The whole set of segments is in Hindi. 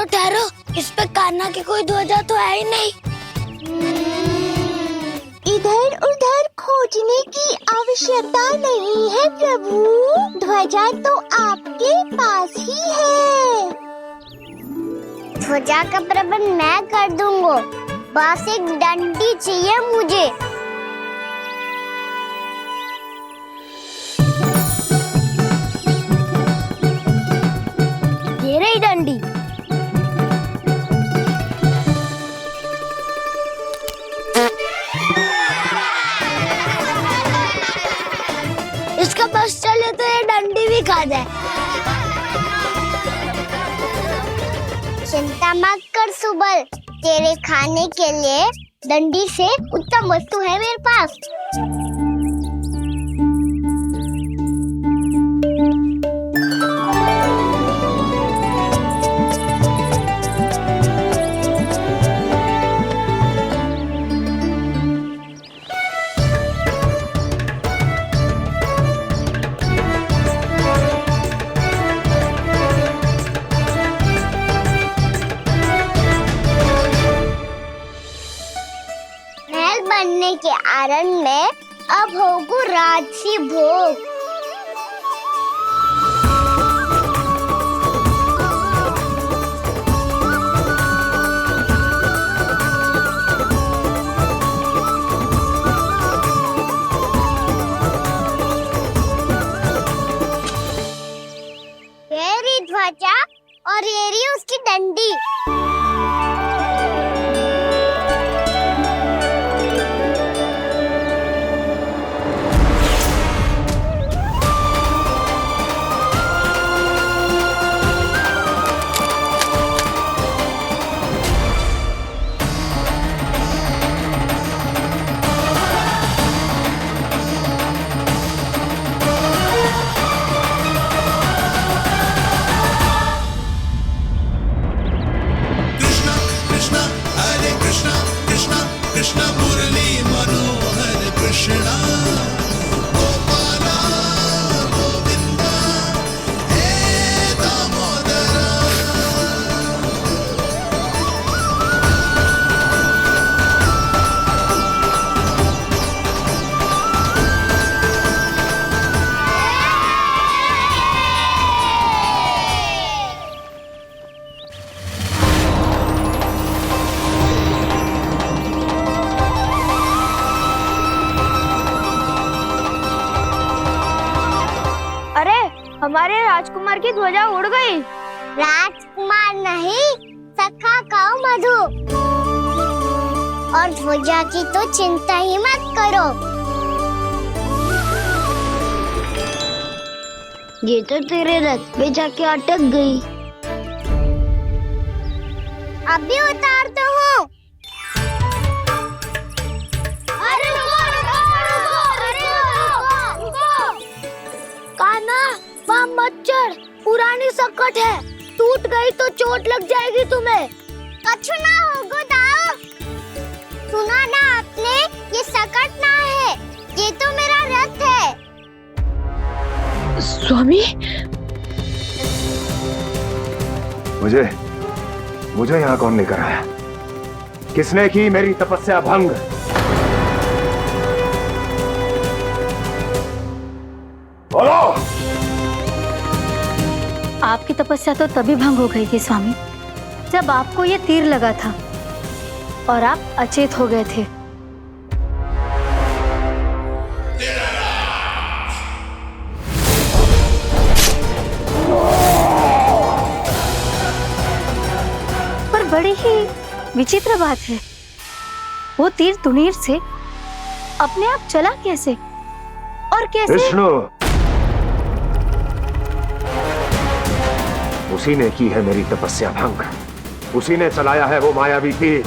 ठहरो ठहरो, इस पे कान्हा की कोई ध्वजा तो है ही नहीं। इधर उधर खोजने की आवश्यकता नहीं है प्रभु, ध्वजा तो आपके पास ही है। ध्वजा का प्रबंध मैं कर दूंगा, बस एक डंडी चाहिए मुझे। ये रही डंडी। इसका बस चले तो ये डंडी भी खा जाए। चिंता मत कर सुबल, तेरे खाने के लिए डंडी से उत्तम वस्तु है मेरे पास। बनने के आनंद में अब होगू राजसी भोग। ये रही ध्वजा और ये रही उसकी डंडी। हमारे राजकुमार की ध्वजा उड़ गई। राजकुमार नहीं, सखा कहो मधु। और ध्वजा की तो चिंता ही मत करो। ये तो तेरे रथ पे जाके अटक गई। अभी उतारता हूँ। कान्हा, वहाँ मत चढ़, पुरानी सकट है, टूट गई तो चोट लग जाएगी तुम्हें। कछु ना होगा दाऊ। सुना ना आपने, ये सकट ना है, ये तो मेरा रथ है। स्वामी, मुझे यहाँ कौन लेकर आया? किसने की मेरी तपस्या भंग? बोलो। आपकी तपस्या तो तभी भंग हो गई थी स्वामी, जब आपको ये तीर लगा था और आप अचेत हो गए थे। पर बड़ी ही विचित्र बात है, वो तीर तुनीर से अपने आप चला कैसे और कैसे? विष्णु, उसी ने की है मेरी तपस्या भंग, उसी ने चलाया है वो मायावी तीर।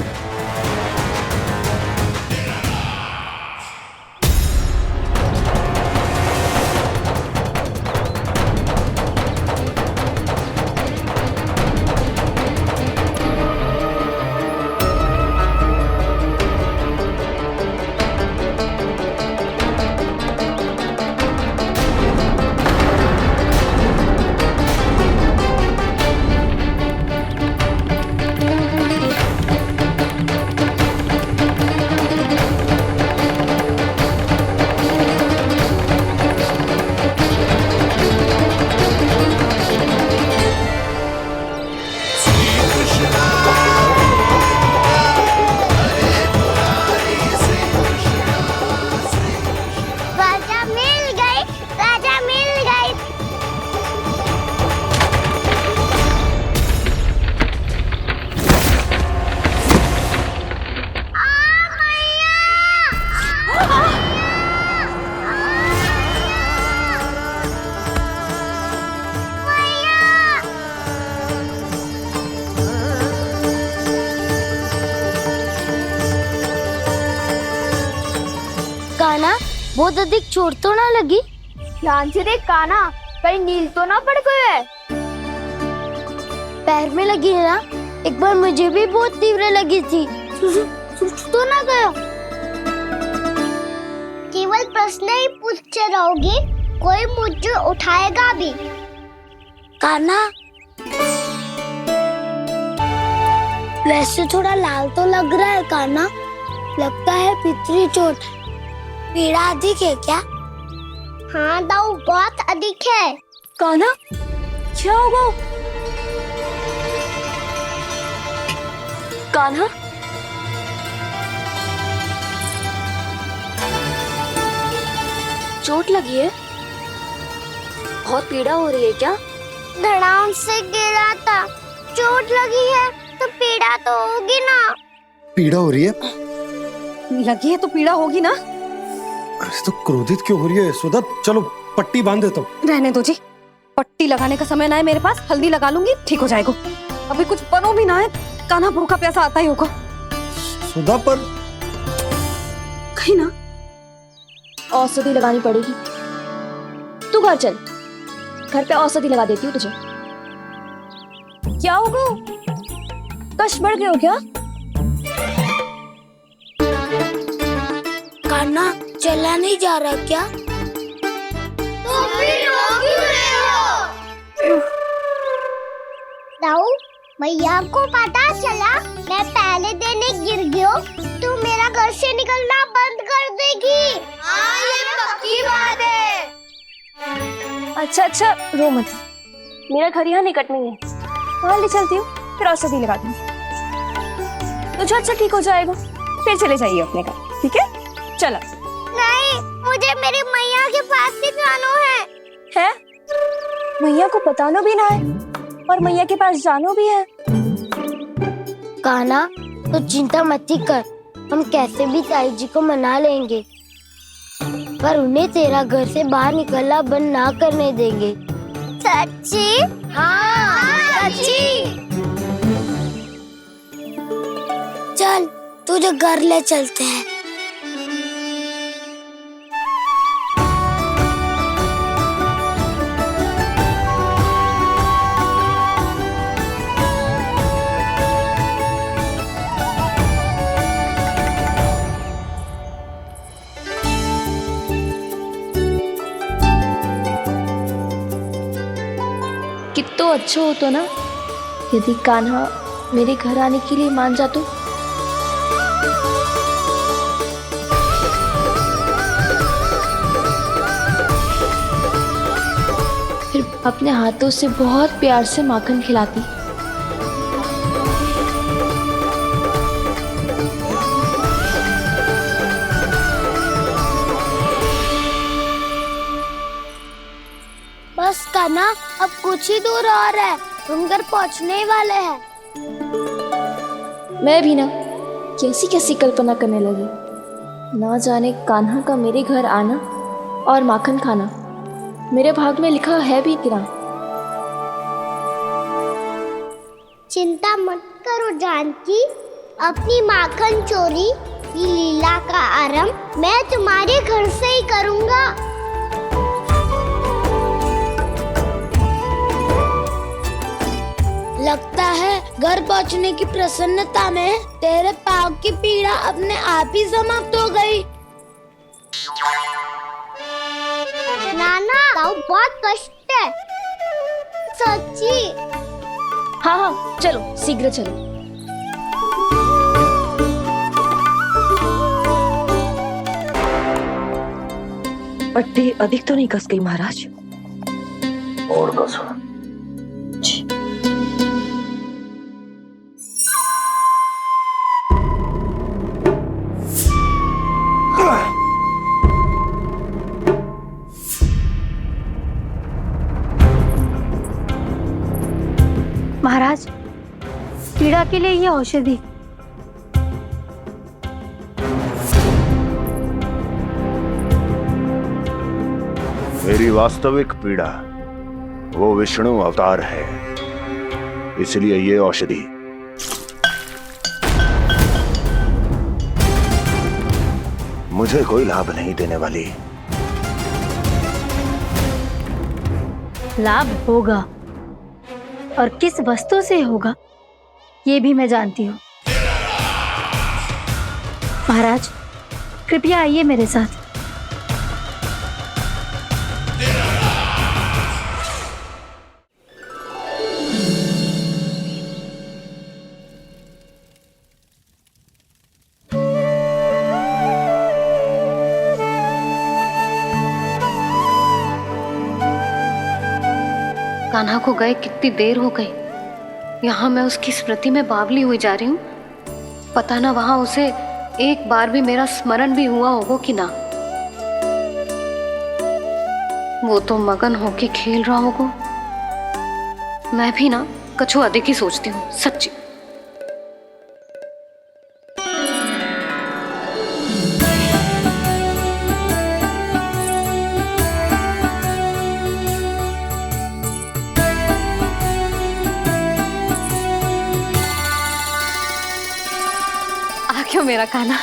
बहुत अधिक चोट तो ना लगी? ध्यान से देख कान्हा, कहीं नील तो ना पड़ गए? पैर में लगी है ना? एक बार मुझे भी बहुत तीव्र लगी थी। तो ना गया? केवल प्रश्न ही पूछते रहोगे, कोई मुझे उठाएगा भी? कान्हा, वैसे थोड़ा लाल तो लग रहा है कान्हा। लगता है पितरी चोट। पीड़ा अधिक है क्या? हाँ दाऊ, बहुत अधिक है। कान्हा, क्या होगा? कान्हा, चोट लगी है? बहुत पीड़ा हो रही है क्या? धड़ाम से गिरा था, चोट लगी है तो पीड़ा तो होगी ना। पीड़ा हो रही है? लगी है तो पीड़ा होगी ना। अरे तो क्रोधित क्यों हो रही है यशोदा? चलो पट्टी बांध देता हूँ। रहने दो जी, पट्टी लगाने का समय ना है मेरे पास। हल्दी लगा लूंगी, ठीक हो जाएगा। अभी कुछ बनो भी ना है, कान्हा भूखा प्यासा आता ही होगा। सुधा पर कहीं ना औषधि लगानी पड़ेगी। तू घर चल, घर पे औषधि लगा देती हूँ तुझे। क्या होगा? कष्ट बढ़ गए हो क्या? कान्हा, चला नहीं जा रहा क्या? तो फिर रो क्यों रहे हो? दाऊ, भैया को पता चला मैं पहले दिन ही गिर गया तो मेरा घर से निकलना बंद कर देगी। हाँ, ये पक्की बात है। अच्छा अच्छा, रो मत। मेरा घर यहाँ निकट नहीं है, वहाँ ले चलती हूँ, फिर औषधि लगा दूंगी। तो झट से ठीक हो जाएगा, फिर चले जाइए अपने घर, ठीक है? चलो। नहीं, मुझे मेरी मैया के पास ही जाना है। मैया को बताना भी ना है और मैया के पास जानो भी है। कान्हा, तो चिंता मत ही कर, हम कैसे भी ताई जी को मना लेंगे, पर उन्हें तेरा घर से बाहर निकलना बंद ना करने देंगे। सच्ची? हाँ, सच्ची। चल, तुझे घर ले चलते हैं। कितना अच्छा हो तो ना यदि कान्हा मेरे घर आने के लिए मान जा तो। फिर अपने हाथों से बहुत प्यार से माखन खिलाती। बस कान्हा, अब कुछ ही दूर और है, हम घर पहुंचने ही वाले हैं। मैं भी ना कैसी कैसी कल्पना करने लगी। ना जाने कान्हा का मेरे घर आना और माखन खाना मेरे भाग में लिखा है भी कि ना। चिंता मत करो जानकी, अपनी माखन चोरी की लीला का आरंभ मैं तुम्हारे घर से ही करूंगा। लगता है घर पहुंचने की प्रसन्नता में तेरे पाँव की पीड़ा अपने आप ही समाप्त हो गई। नाना, बहुत कष्ट है। सच्ची? हाँ हाँ, चलो शीघ्र चलो। पट्टी अधिक तो नहीं कस गई महाराज? और कसो। महाराज, पीड़ा के लिए ये औषधि। मेरी वास्तविक पीड़ा वो विष्णु अवतार है, इसलिए ये औषधि। मुझे कोई लाभ नहीं देने वाली। लाभ होगा, और किस वस्तु से होगा ये भी मैं जानती हूँ। महाराज, कृपया आइए मेरे साथ। कान्हा को गए कितनी देर हो गई। यहाँ मैं उसकी स्मृति में बावली हुई जा रही हूँ। पता ना वहां उसे एक बार भी मेरा स्मरण भी हुआ होगा कि ना। वो तो मगन होके खेल रहा होगा। मैं भी ना कछु अधिक ही सोचती हूँ, सच्ची। क्यों मेरा कान्हा?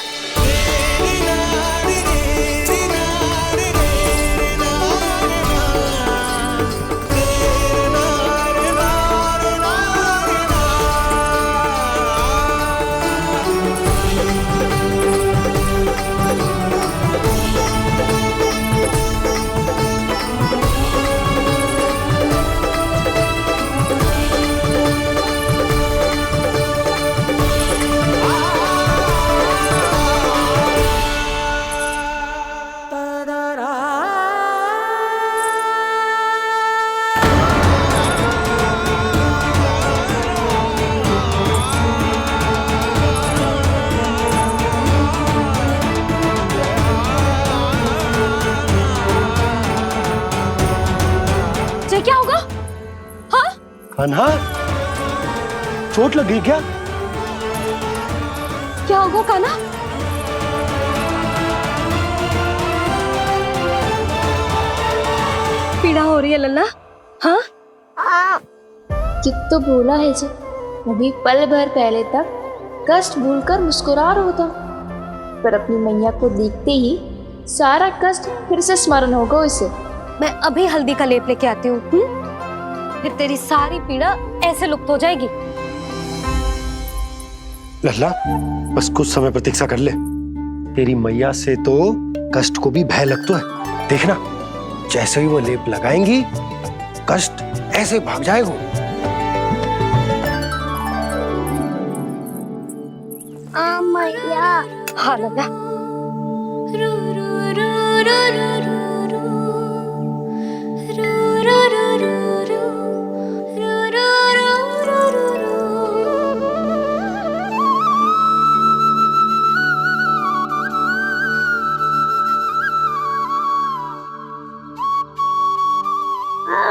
क्या होगा? हाँ? कान्हा, चोट लग गई क्या? क्या होगा कान्हा? पीड़ा हो रही है लल्ला? हाँ? कित तो बोला है जी, अभी पल भर पहले तक कष्ट भूलकर मुस्कुरा रहा था, पर अपनी मैया को देखते ही सारा कष्ट फिर से स्मरण होगा उसे। मैं अभी हल्दी का लेप लेके आती हूँ। फिर तेरी सारी पीड़ा ऐसे लुप्त हो जाएगी। लल्ला, बस कुछ समय प्रतीक्षा कर ले। तेरी मैया से तो कष्ट को भी भय लगता है। देखना, जैसे ही वो लेप लगाएंगी, कष्ट ऐसे भाग जाएगा। मैया। हाँ लल्ला।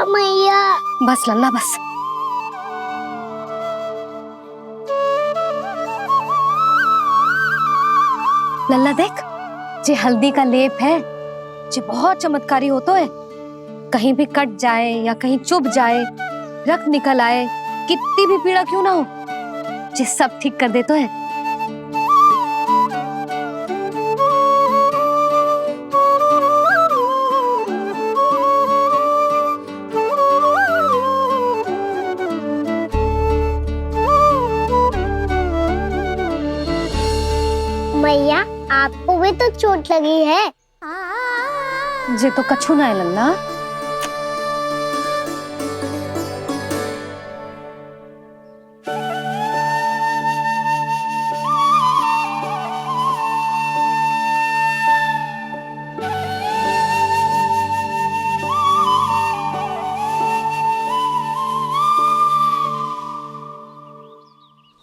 मैया। बस लल्ला बस। लल्ला देख, जे हल्दी का लेप है, जे बहुत चमत्कारी होता है। कहीं भी कट जाए या कहीं चुभ जाए, रक्त निकल आए, कितनी भी पीड़ा क्यों ना हो, जे सब ठीक कर देता है। मैया, आपको भी तो चोट लगी है। जे तो कछु ना है लल्ला।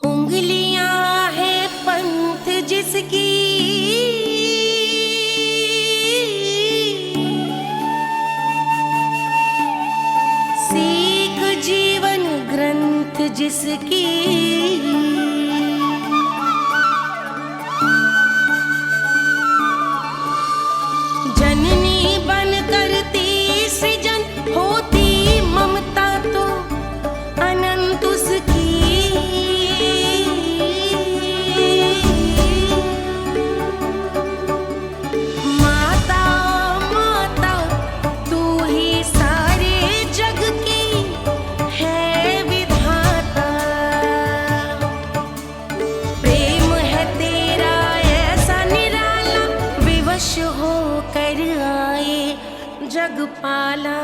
उंगलियां है पंथ जिसकी, सीख जीवन ग्रंथ जिसकी, जननी बन करती सृजन होती ममता तो अनंत उसकी। पाला।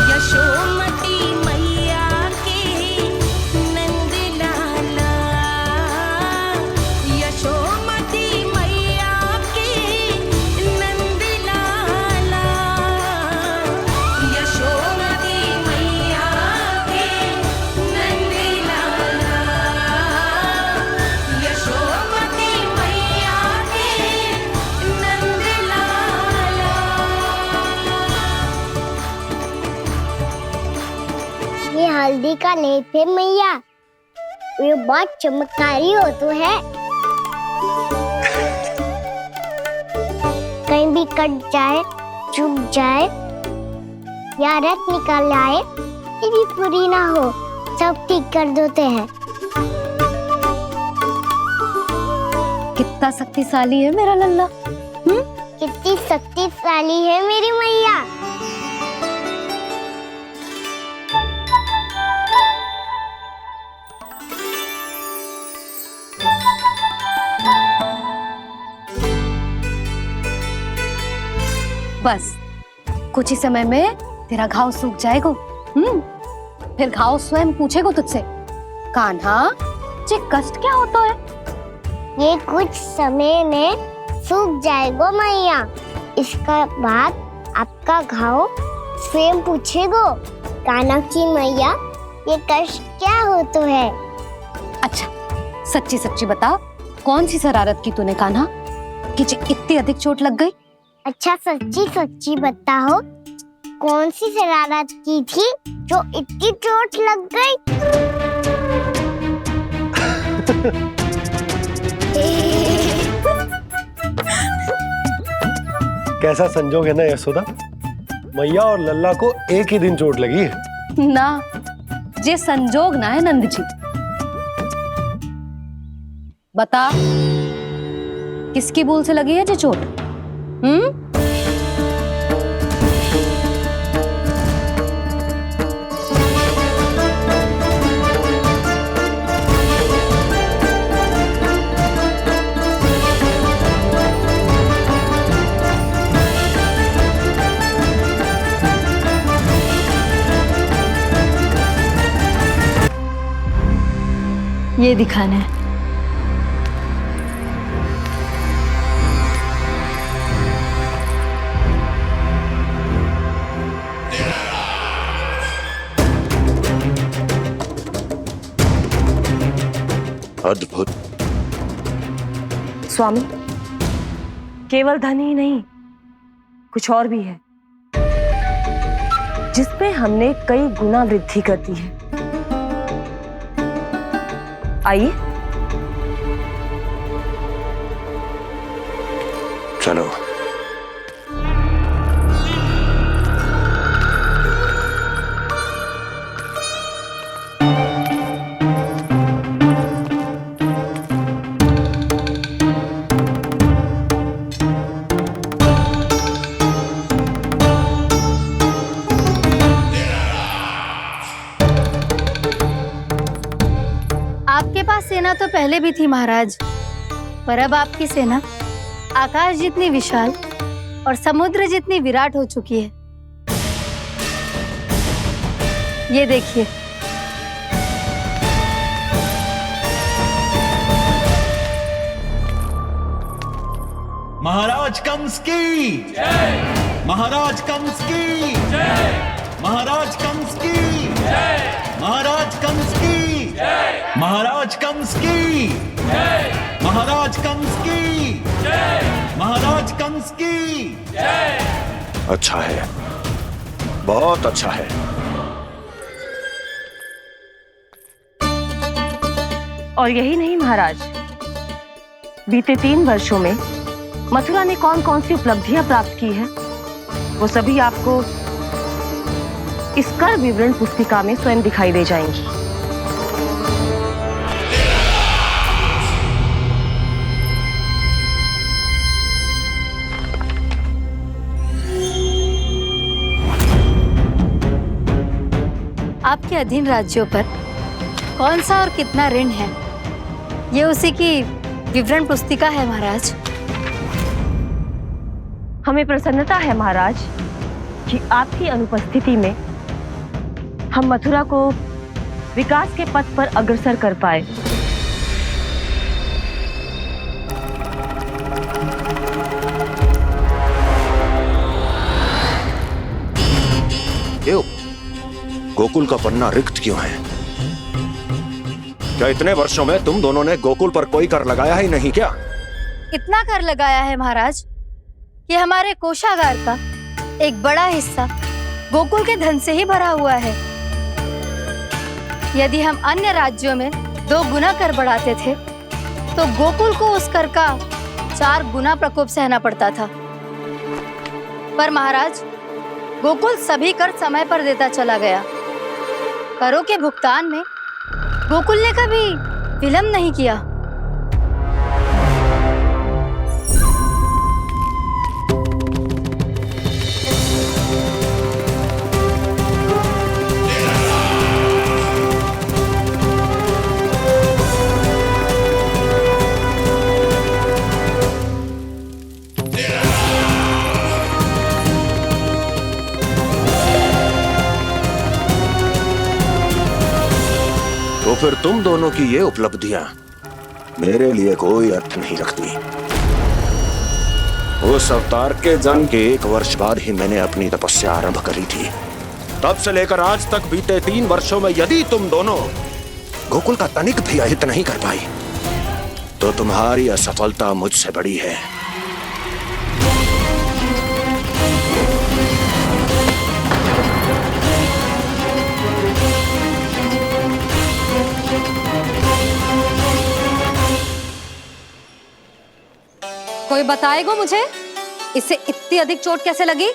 यशोमती मैया के नंद लाला, यशोमती मैया के नंद लाला, यशोमती मैया के नंद लाला, यशोमती मैया के नंद लाला। ये हल्दी का लेप है मैया, ये बहुत चमत्कारी हो तो है। कहीं भी कट जाए, चुभ जाए या रक्त निकल आए, ये भी पूरी ना हो, सब ठीक कर देते हैं। कितना शक्तिशाली है मेरा लल्ला। कितनी शक्तिशाली है मेरी मैया। बस कुछ ही समय में तेरा घाव सूख जाएगा। फिर घाव स्वयं पूछेगा तुझसे, कान्हा ये कष्ट क्या होता है? ये कुछ समय में सूख जाएगा मैया। इसका बाद आपका घाव स्वयं पूछेगो, कान्हा मैया ये कष्ट क्या होता है। अच्छा सच्ची सच्ची बता, कौन सी शरारत की तूने कान्हा कि इतनी अधिक चोट लग गई? अच्छा सच्ची सच्ची बताओ, कौन सी शरारत की थी जो इतनी चोट लग गई? कैसा संजोग है ना यशोदा, मैया और लल्ला को एक ही दिन चोट लगी है। ना ये संजोग ना है नंद जी। बता किसकी भूल से लगी है ये चोट? ये दिखाना है। अद्भुत। स्वामी, केवल धन ही नहीं, कुछ और भी है जिसमें हमने कई गुना वृद्धि कर दी है। आइए चलो। आपके पास सेना तो पहले भी थी महाराज, पर अब आपकी सेना आकाश जितनी विशाल और समुद्र जितनी विराट हो चुकी है। ये देखिए। महाराज कंस की जय, महाराज कंस की जय, महाराज कंस की जय, महाराज कंस की जय, महाराज कंस की जय, महाराज कंस की जय, महाराज कंस की जय। अच्छा है, बहुत अच्छा है। और यही नहीं महाराज, बीते 3 वर्षों में मथुरा ने कौन कौन सी उपलब्धियां प्राप्त की है, वो सभी आपको इस कर विवरण पुस्तिका में स्वयं दिखाई दे जाएंगी। आपके अधीन राज्यों पर कौन सा और कितना ऋण है, ये उसी की विवरण पुस्तिका है महाराज। हमें प्रसन्नता है महाराज कि आपकी अनुपस्थिति में हम मथुरा को विकास के पथ पर अग्रसर कर पाए। क्यों? गोकुल का पन्ना रिक्त क्यों है? क्या इतने वर्षों में तुम दोनों ने गोकुल पर कोई कर लगाया ही नहीं क्या? इतना कर लगाया है महाराज कि हमारे कोषागार का एक बड़ा हिस्सा गोकुल के धन से ही भरा हुआ है। यदि हम अन्य राज्यों में 2 गुना कर बढ़ाते थे तो गोकुल को उस कर का 4 गुना प्रकोप सहना पड़ता था। पर महाराज, गोकुल सभी कर समय पर देता चला गया। करों के भुगतान में गोकुल ने कभी विलंब नहीं किया। तो फिर तुम दोनों की ये उपलब्धियां मेरे लिए कोई अर्थ नहीं रखती। उस अवतार के जन्म के 1 वर्ष बाद ही मैंने अपनी तपस्या आरंभ करी थी। तब से लेकर आज तक बीते 3 वर्षों में यदि तुम दोनों गोकुल का तनिक भी अहित नहीं कर पाई तो तुम्हारी असफलता मुझसे बड़ी है। कोई बताएगा मुझे इसे इतनी अधिक चोट कैसे लगी?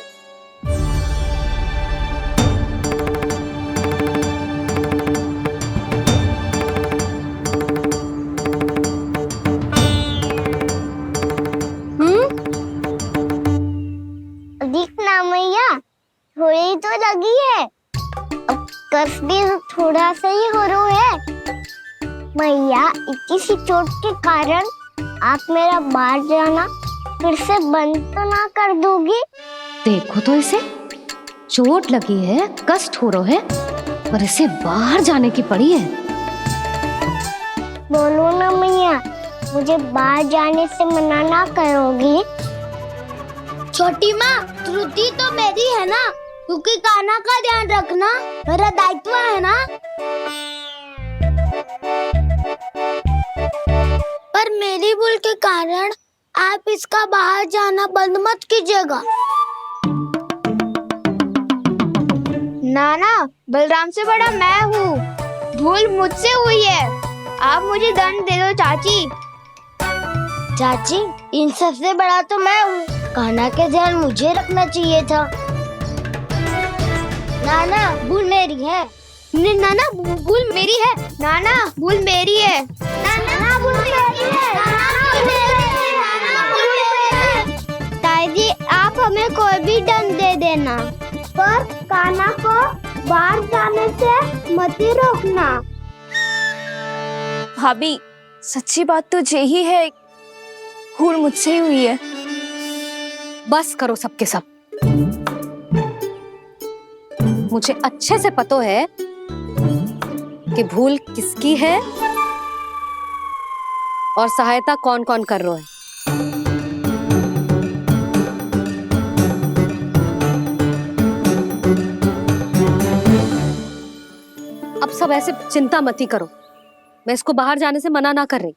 अधिक ना मैया, थोड़ी तो लगी है। अब कष्ट भी थोड़ा सा ही हो रहा है। मैया, इतनी सी चोट के कारण आप मेरा बाहर जाना फिर से बंद तो ना कर दोगी? देखो तो इसे, चोट लगी है, कष्ट हो रहा है, पर इसे बाहर जाने की पड़ी है। बोलो ना मैया, मुझे बाहर जाने से मना ना करोगी? छोटी माँ, त्रुटि तो मेरी है ना, क्योंकि कान्हा का ध्यान रखना मेरा दायित्व है ना। पर मेरी भूल के कारण आप इसका बाहर जाना बंद मत कीजिएगा। नाना, बलराम से बड़ा मैं हूँ, भूल मुझसे हुई है, आप मुझे दंड दे दो चाची। चाची, इन सबसे बड़ा तो मैं हूँ, कान्हा के ध्यान मुझे रखना चाहिए था। नाना, भूल मेरी है। नाना, भूल मेरी है। नाना, भूल मेरी है। नाना, भूल मेरी है। ताई जी, आप हमें कोई भी दंड दे देना, पर कान्हा को बाहर जाने से मत ही रोकना। भाभी, सच्ची बात तो यही है, भूल मुझसे ही हुई है। बस करो सबके सब। मुझे अच्छे से पता है कि भूल किसकी है और सहायता कौन कौन कर रहा है। अब सब ऐसे चिंता मत ही करो, मैं इसको बाहर जाने से मना ना कर रही।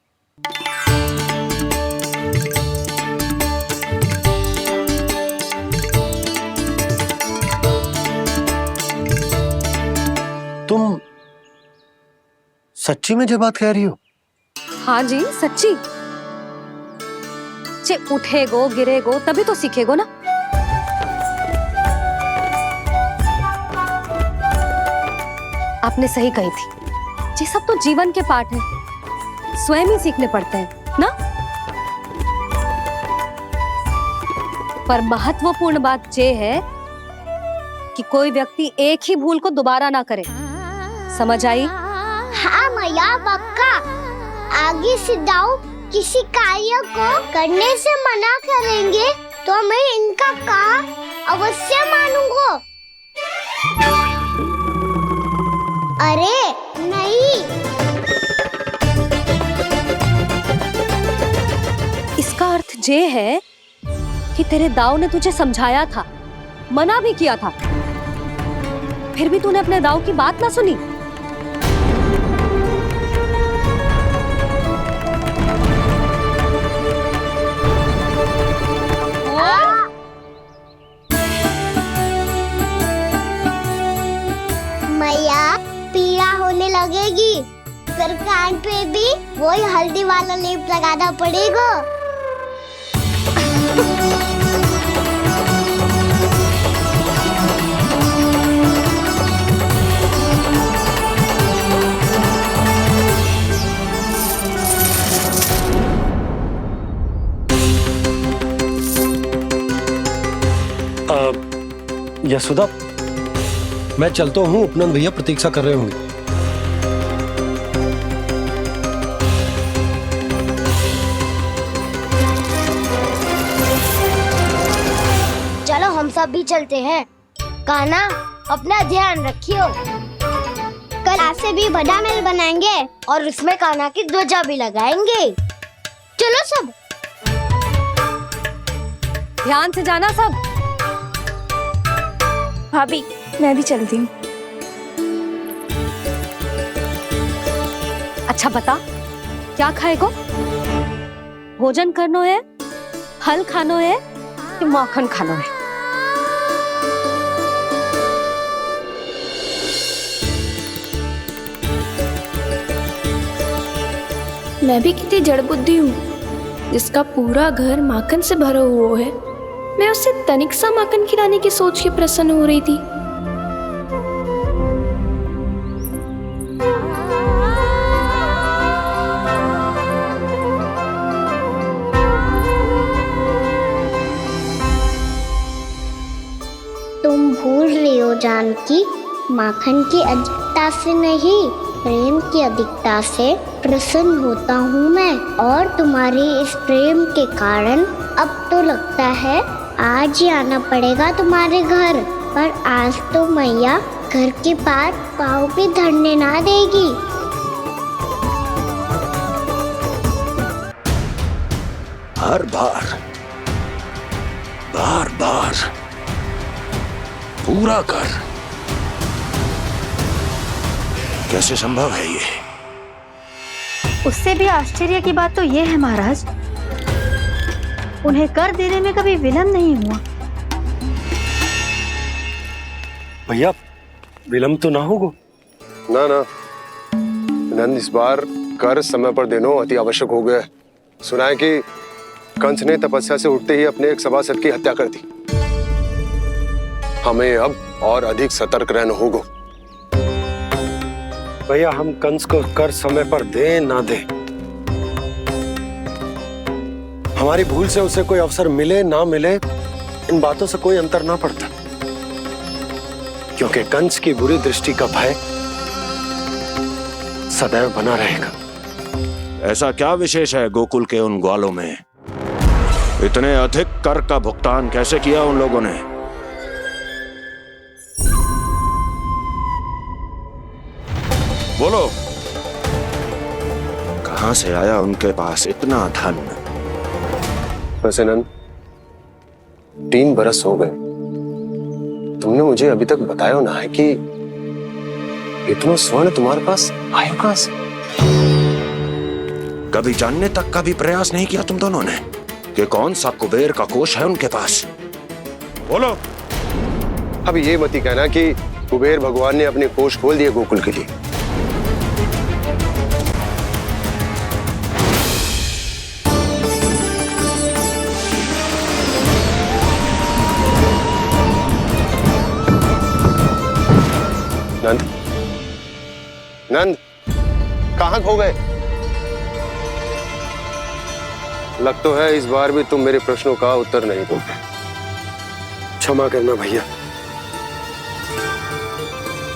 तुम सच्ची में जो बात कह रही हो? हाँ जी, सच्ची। जे उठेगो गिरेगो तभी तो सीखेगो ना। आपने सही कही थी, ये सब तो जीवन के पाठ हैं, स्वयं ही सीखने पड़ते हैं ना। पर महत्वपूर्ण बात ये है कि कोई व्यक्ति एक ही भूल को दोबारा ना करे। समझ आई? हाँ मैया, पक्का। आगे से दाऊ किसी कार्य को करने से मना करेंगे तो मैं इनका कहा अवश्य मानूंगा। अरे नहीं, इसका अर्थ ये है कि तेरे दाऊ ने तुझे समझाया था, मना भी किया था, फिर भी तूने अपने दाऊ की बात ना सुनी। मैया पीड़ा होने लगेगी, फिर कान पे भी वही हल्दी वाला लेप लगाना पड़ेगा। यशोदा, मैं चलता हूँ, उपनंद भैया प्रतीक्षा कर रहे होंगे। चलो हम सब भी चलते हैं। कान्हा, अपना ध्यान रखियो। कल आज से भी बड़ा महल बनाएंगे और उसमें कान्हा की ध्वजा भी लगाएंगे। चलो सब। ध्यान से जाना सब। भाभी मैं भी चलती हूँ। अच्छा बता, क्या खाएगो? भोजन करनो है, फल खानो है कि माखन खानो है? मैं भी कितनी जड़ बुद्धि हूँ, जिसका पूरा घर माखन से भरा हुआ है। मैं उससे तनिक सा माखन खिलाने की सोच के प्रसन्न हो रही थी। तुम भूल रही हो जानकी, माखन की अधिकता से नहीं, प्रेम की अधिकता से प्रसन्न होता हूँ मैं। और तुम्हारी इस प्रेम के कारण अब तो लगता है आज ही आना पड़ेगा तुम्हारे घर। पर आज तो मैया घर के पास पाँव भी धरने ना देगी। हर बार बार बार पूरा कर, कैसे संभव है ये? उससे भी आश्चर्य की बात तो ये है महाराज, उन्हें कर देने में कभी विलंब नहीं हुआ। भैया, विलंब तो ना होगा? ना ना नंद, इस बार कर समय पर देना अति आवश्यक हो गया है। सुना है कि कंस ने तपस्या से उठते ही अपने एक सभासद की हत्या कर दी। हमें अब और अधिक सतर्क रहना होगा। भैया, हम कंस को कर समय पर दे ना दे, हमारी भूल से उसे कोई अवसर मिले ना मिले, इन बातों से कोई अंतर ना पड़ता, क्योंकि कंस की बुरी दृष्टि का भय सदैव बना रहेगा। ऐसा क्या विशेष है गोकुल के उन ग्वालों में? इतने अधिक कर का भुगतान कैसे किया उन लोगों ने? बोलो, कहां से आया उनके पास इतना धन? वैसे नंद, 3 बरस हो गए, तुमने मुझे अभी तक बताया ना है कि इतना स्वर्ण तुम्हारे पास आया कहां से? कभी जानने तक का भी प्रयास नहीं किया तुम दोनों ने कि कौन सा कुबेर का कोष है उनके पास? बोलो। अब ये मत ही कहना कि कुबेर भगवान ने अपने कोष खोल दिए गोकुल के लिए। नंद, नंद, कहां खो गए? लग तो है इस बार भी तुम मेरे प्रश्नों का उत्तर नहीं दोगे। क्षमा करना भैया,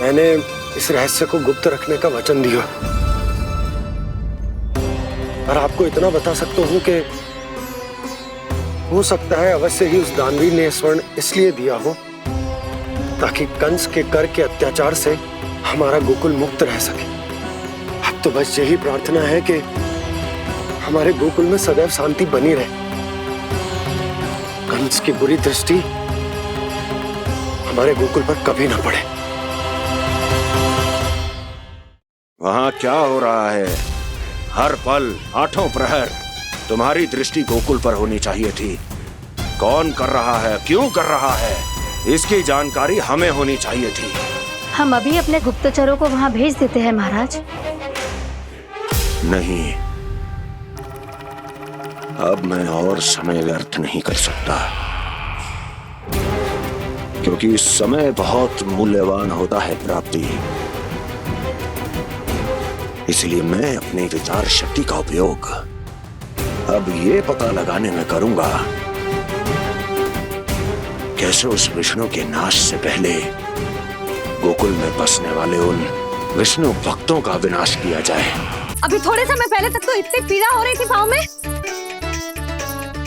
मैंने इस रहस्य को गुप्त रखने का वचन दिया, और आपको इतना बता सकता हूं कि हो सकता है अवश्य ही उस दानवी ने स्वर्ण इसलिए दिया हो ताकि कंस के कर के अत्याचार से हमारा गोकुल मुक्त रह सके। अब तो बस यही प्रार्थना है कि हमारे गोकुल में सदैव शांति बनी रहे, कंस की बुरी दृष्टि हमारे गोकुल पर कभी ना पड़े। वहां क्या हो रहा है? हर पल आठों प्रहर तुम्हारी दृष्टि गोकुल पर होनी चाहिए थी। कौन कर रहा है, क्यों कर रहा है, इसकी जानकारी हमें होनी चाहिए थी। हम अभी अपने गुप्तचरों को वहां भेज देते हैं महाराज। नहीं, अब मैं और समय व्यर्थ नहीं कर सकता, क्योंकि समय बहुत मूल्यवान होता है प्राप्ति। इसलिए मैं अपनी विचार शक्ति का उपयोग अब ये पता लगाने में करूंगा कैसे उस विष्णु के नाश से पहले गोकुल में बसने वाले उन विष्णु भक्तों का विनाश किया जाए। अभी थोड़े समय पहले तक तो इतनी पीड़ा हो रही थी पाँव में,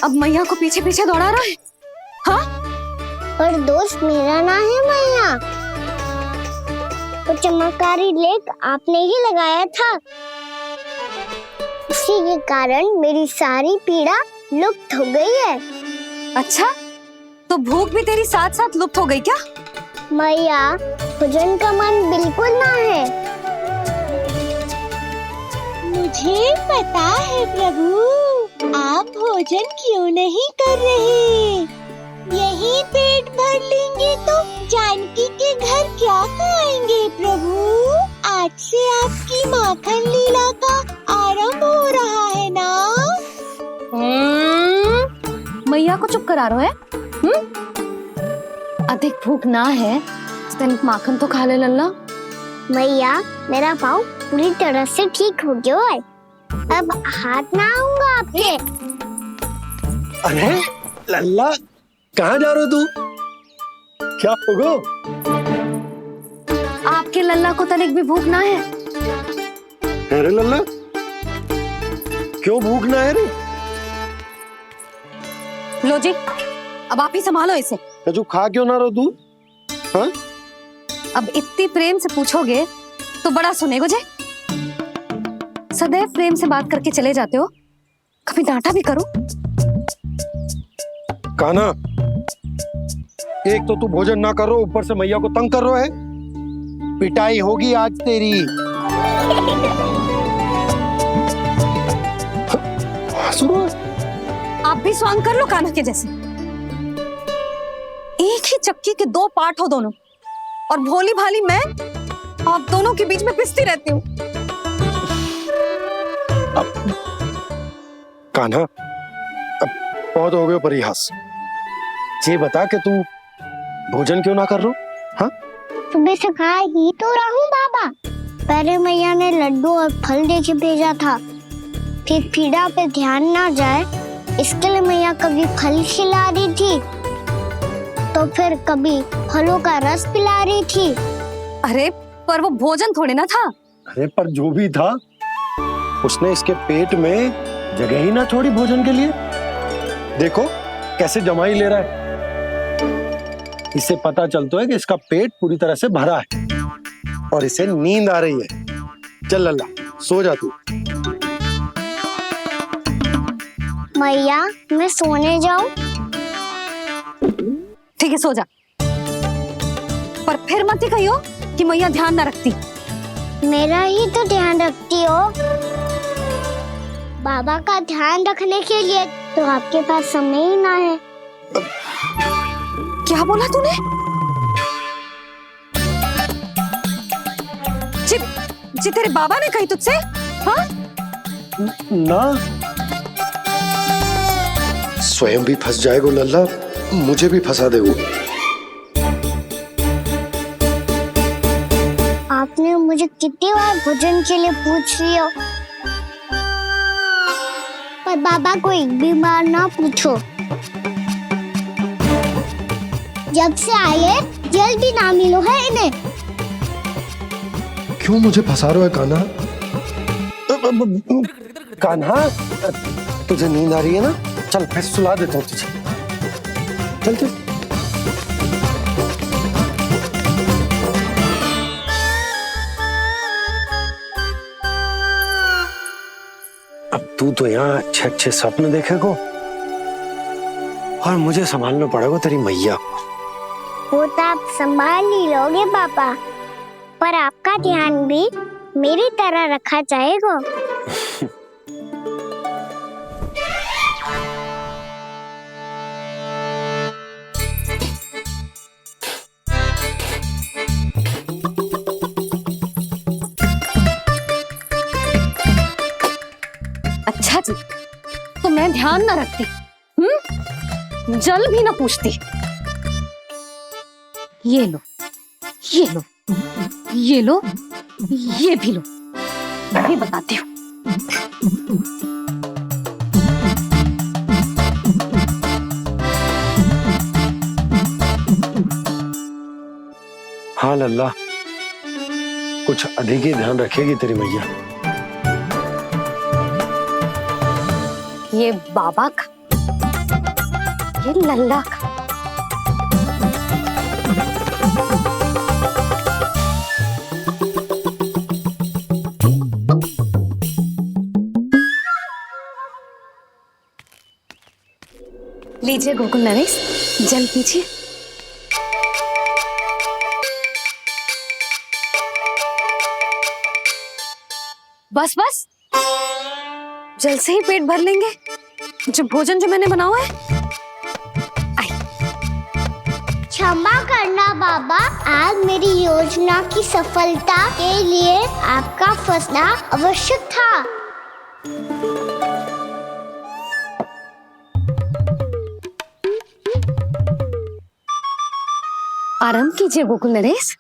अब मैया को पीछे पीछे दौड़ा रहा है। हाँ? पर दोस्त मेरा ना है मैया, तो चमत्कारी लेख आपने ही लगाया था। इसी के कारण मेरी सारी पीड़ा लुप्त हो गई है। अच्छा, तो भूख भी तेरी साथ साथ लुप्त हो गई क्या? मैया, भोजन का मन बिल्कुल ना है। मुझे पता है प्रभु, आप भोजन क्यों नहीं कर रहे। यही पेट भर लेंगे तो जानकी के घर क्या खाएंगे प्रभु। आज से आपकी माखन लीला का आरंभ हो रहा है ना। मैया को चुप करा रहे हैं? अधिक भूख ना है तो तनिक माखन तो खा ले लल्ला। मैया, मेरा पाँव पूरी तरह से ठीक हो गया है, अब हाथ ना आऊंगा आपके। अरे लल्ला, कहाँ जा रहे हो तू? क्या होगा? आपके लल्ला को तनिक भी भूख ना है? अरे लल्ला, क्यों भूख ना है रे? लो जी, अब आप ही संभालो इसे। तू खा क्यों ना रहो तू? हाँ? अब इतनी प्रेम से पूछोगे तो बड़ा सुनेगो जे। सदैव प्रेम से बात करके चले जाते हो, कभी डांटा भी करो। कान्हा, एक तो तू भोजन ना करो, ऊपर से मैया को तंग कर रहा है। पिटाई होगी आज तेरी। आप भी स्वांग कर लो कान्हा के जैसे। एक ही चक्की के दो पार्ट हो दोनों, और भोली भाली मैं आप दोनों के बीच में पिसती रहती हूँ। कान्हा, अब बहुत हो गया परिहास। ये बता कि तू भोजन क्यों ना कर रहा? हाँ? सुबह से खा ही तो रहा हूँ बाबा। पहले मैया ने लड्डू और फल देके भेजा था, फिर पीड़ा पे ध्यान ना जाए इसके लिए मैया कभी फल खिला रही थी तो फिर कभी फलों का रस पिला रही थी। अरे पर वो भोजन थोड़े ना था। अरे पर जो भी था, उसने इसके पेट में जगह ही ना छोड़ी भोजन के लिए। देखो कैसे जमाई ले रहा है। इससे पता चलता है कि इसका पेट पूरी तरह से भरा है और इसे नींद आ रही है। चल लल्ला, सो जा तू। मैया, मैं सोने जाऊं? ठीक है, सो जा, पर फिर मत ही कहियो कि मैया ध्यान ना रखती। मेरा ही तो ध्यान रखती हो। बाबा का ध्यान रखने के लिए तो आपके पास समय ही ना है। क्या बोला तूने? जी तेरे बाबा ने कही तुझसे? हाँ? ना, स्वयं भी फंस जाएगा लल्ला, मुझे भी फंसा दे वो। आपने मुझे कितनी बार भोजन के लिए पूछ लिया, पर बाबा को एक भी बार ना पूछो। जब से आए जल भी ना मिलो है इन्हें। क्यों मुझे फंसा रहा है कान्हा? कान्हा, तुझे नींद आ रही है ना? चल मैं सुला देता हूँ तुझे। चल चल। अब तू तो यहाँ अच्छे अच्छे सपने देखे को और मुझे संभालना पड़ेगा तेरी मैया को। वो तो आप संभाल ही लोगे पापा, पर आपका ध्यान भी मेरी तरह रखा जाएगा। अच्छा जी, तो मैं ध्यान ना रखती, जल भी ना पूछती। ये लो, ये लो, ये लो, ये भी लो, मैं भी बताती हूँ। हाँ लल्ला, कुछ अधिक ही ध्यान रखेगी तेरी मैया। ये बाबा का, ये लल्ला का। लीजिए गोकुल नरेश, जल पीजिए। बस बस, जल से ही पेट भर लेंगे। जो भोजन जो मैंने बनाया है। क्षमा करना बाबा, आज मेरी योजना की सफलता के लिए आपका फंसना आवश्यक था। आराम कीजिए गोकुल नरेश।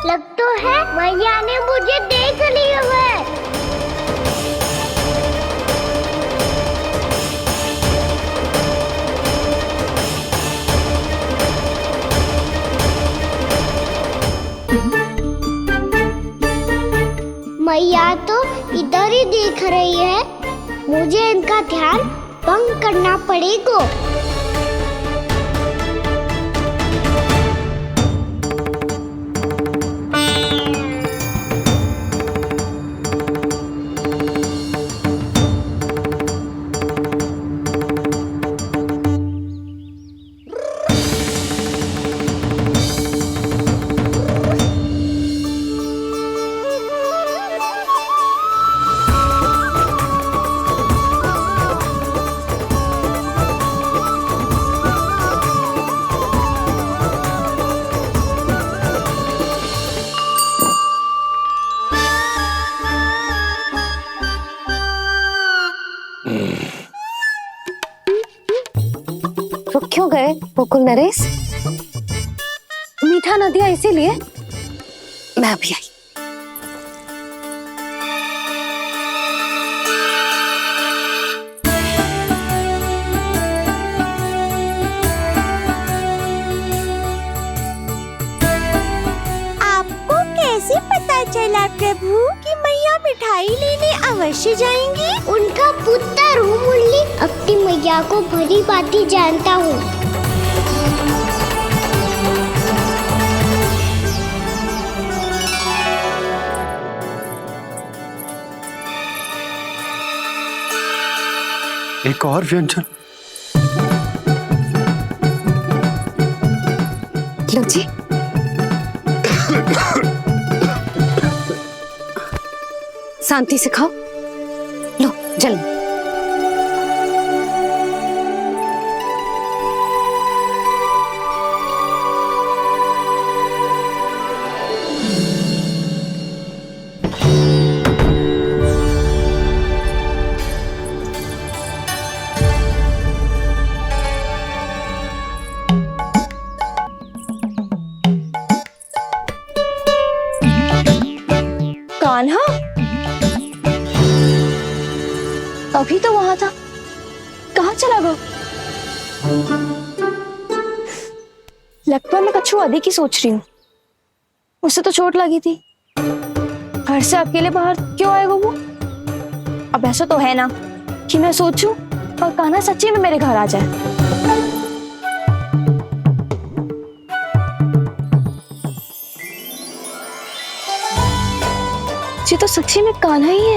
लग तो है मैया ने मुझे देख लिया है। मैया तो इधर ही देख रही है, मुझे इनका ध्यान भंग करना पड़ेगा। गोकुल नरेश, मीठा न दिया इसीलिए मैं अभी आई। आपको कैसे पता चला प्रभु कि मैया मिठाई लेने अवश्य जाएंगी? उनका पुत्र हूँ मुरली, अपनी मैया को भली भांति जानता हूँ। एक और व्यंजन। लो जी। शांति से खाओ। लो जल्दी। कान्हा अभी तो वहां था, कहाँ चला गया? लगता मैं कच्छू अधिक ही सोच रही हूँ। उसे तो चोट लगी थी, घर से अकेले बाहर क्यों आएगा वो? अब ऐसा तो है ना कि मैं सोचूं और कान्हा सच्ची में मेरे घर आ जाए। ये तो सच्ची में कान्हा ही है।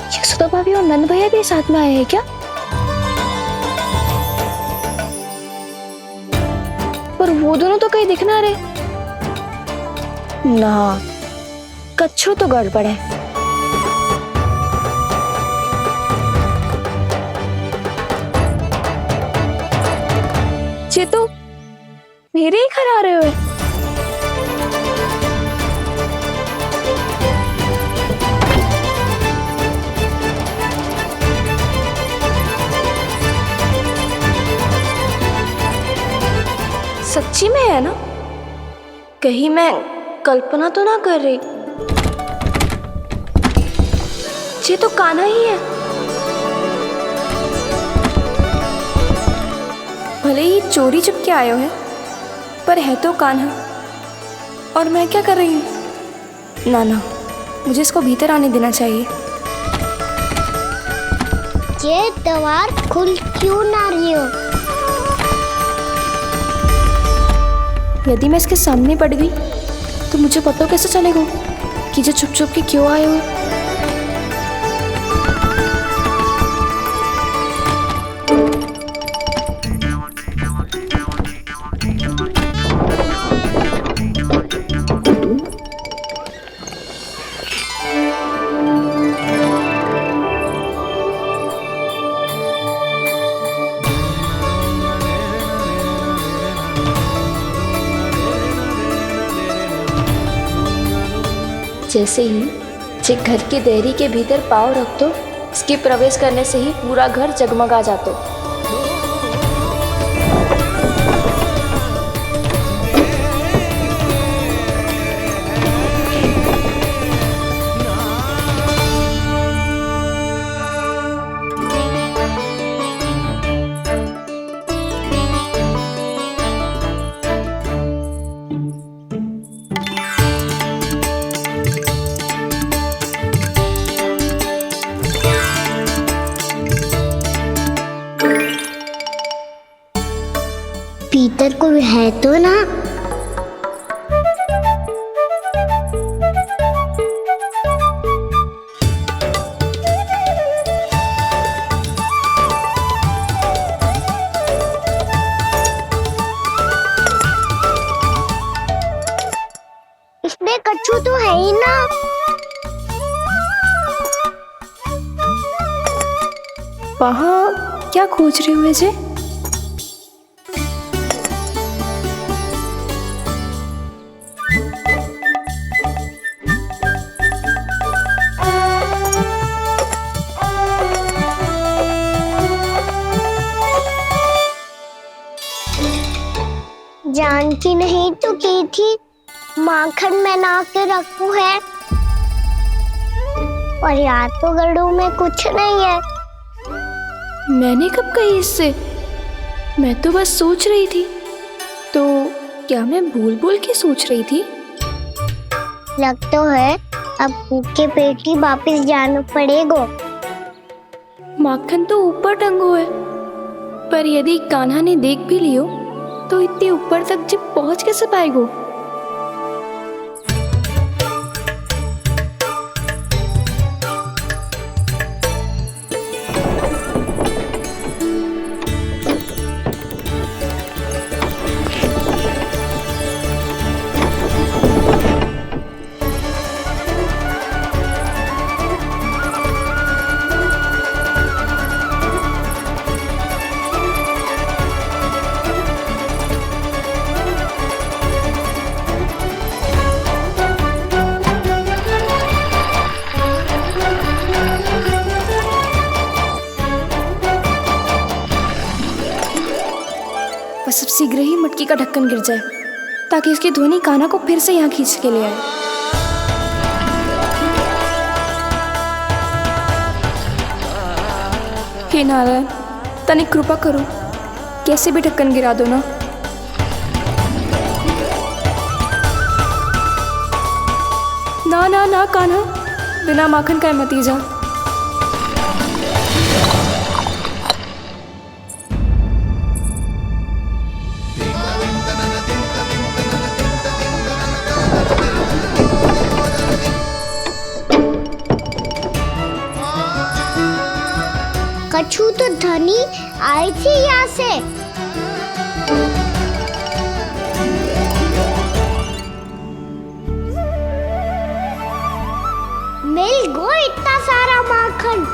यशोदा भाभी और नंद भैया भी साथ में आए हैं क्या? पर वो दोनों तो कहीं दिख ना रहे। ना, कच्छू तो गड़बड़ है। ये तो मेरे ही घर आ रहे हुए। सच्ची में है ना? कहीं मैं कल्पना तो ना कर रही? ये तो कान्हा ही है। भले ही चोरी चुपके आए हो है, पर है तो कान्हा। और मैं क्या कर रही हूँ? ना ना, मुझे इसको भीतर आने देना चाहिए। ये द्वार खुल क्यों ना रही हो? यदि मैं इसके सामने पड़ गई तो मुझे पता कैसे चलेगा कि ये छुप छुप के क्यों आए हुए? जैसे ही जे घर की देहरी के भीतर पाँव रख दो, इसके प्रवेश करने से ही पूरा घर जगमगा जातो। भीतर कोई है तो ना? इसमें कच्छू तो है ही ना। वहाँ क्या खोज रहे हुए जे? जानकी नहीं तो की थी माखन में ना के रखू है, और याद तो गड़ू में कुछ नहीं है। मैंने कब कही इससे? मैं तो बस सोच रही थी। तो क्या मैं भूल भूल के सोच रही थी? लग तो है अब भूखे पेट ही वापिस जाना पड़ेगा। माखन तो ऊपर टंगो है, पर यदि कान्हा ने देख भी लियो तो इतने ऊपर तक जब पहुंच कैसे पाएगो? बस अब शीघ्र ही मटकी का ढक्कन गिर जाए ताकि उसकी ध्वनि कान्हा को फिर से यहाँ खींच के ले आए। हे नारायण, तनिक कृपा करो, कैसे भी ढक्कन गिरा दो ना। ना ना ना कान्हा, बिना माखन का मत ही जा। कछु तो ध्वनि आई थी यहाँ से। मिल गो इतना सारा माखन,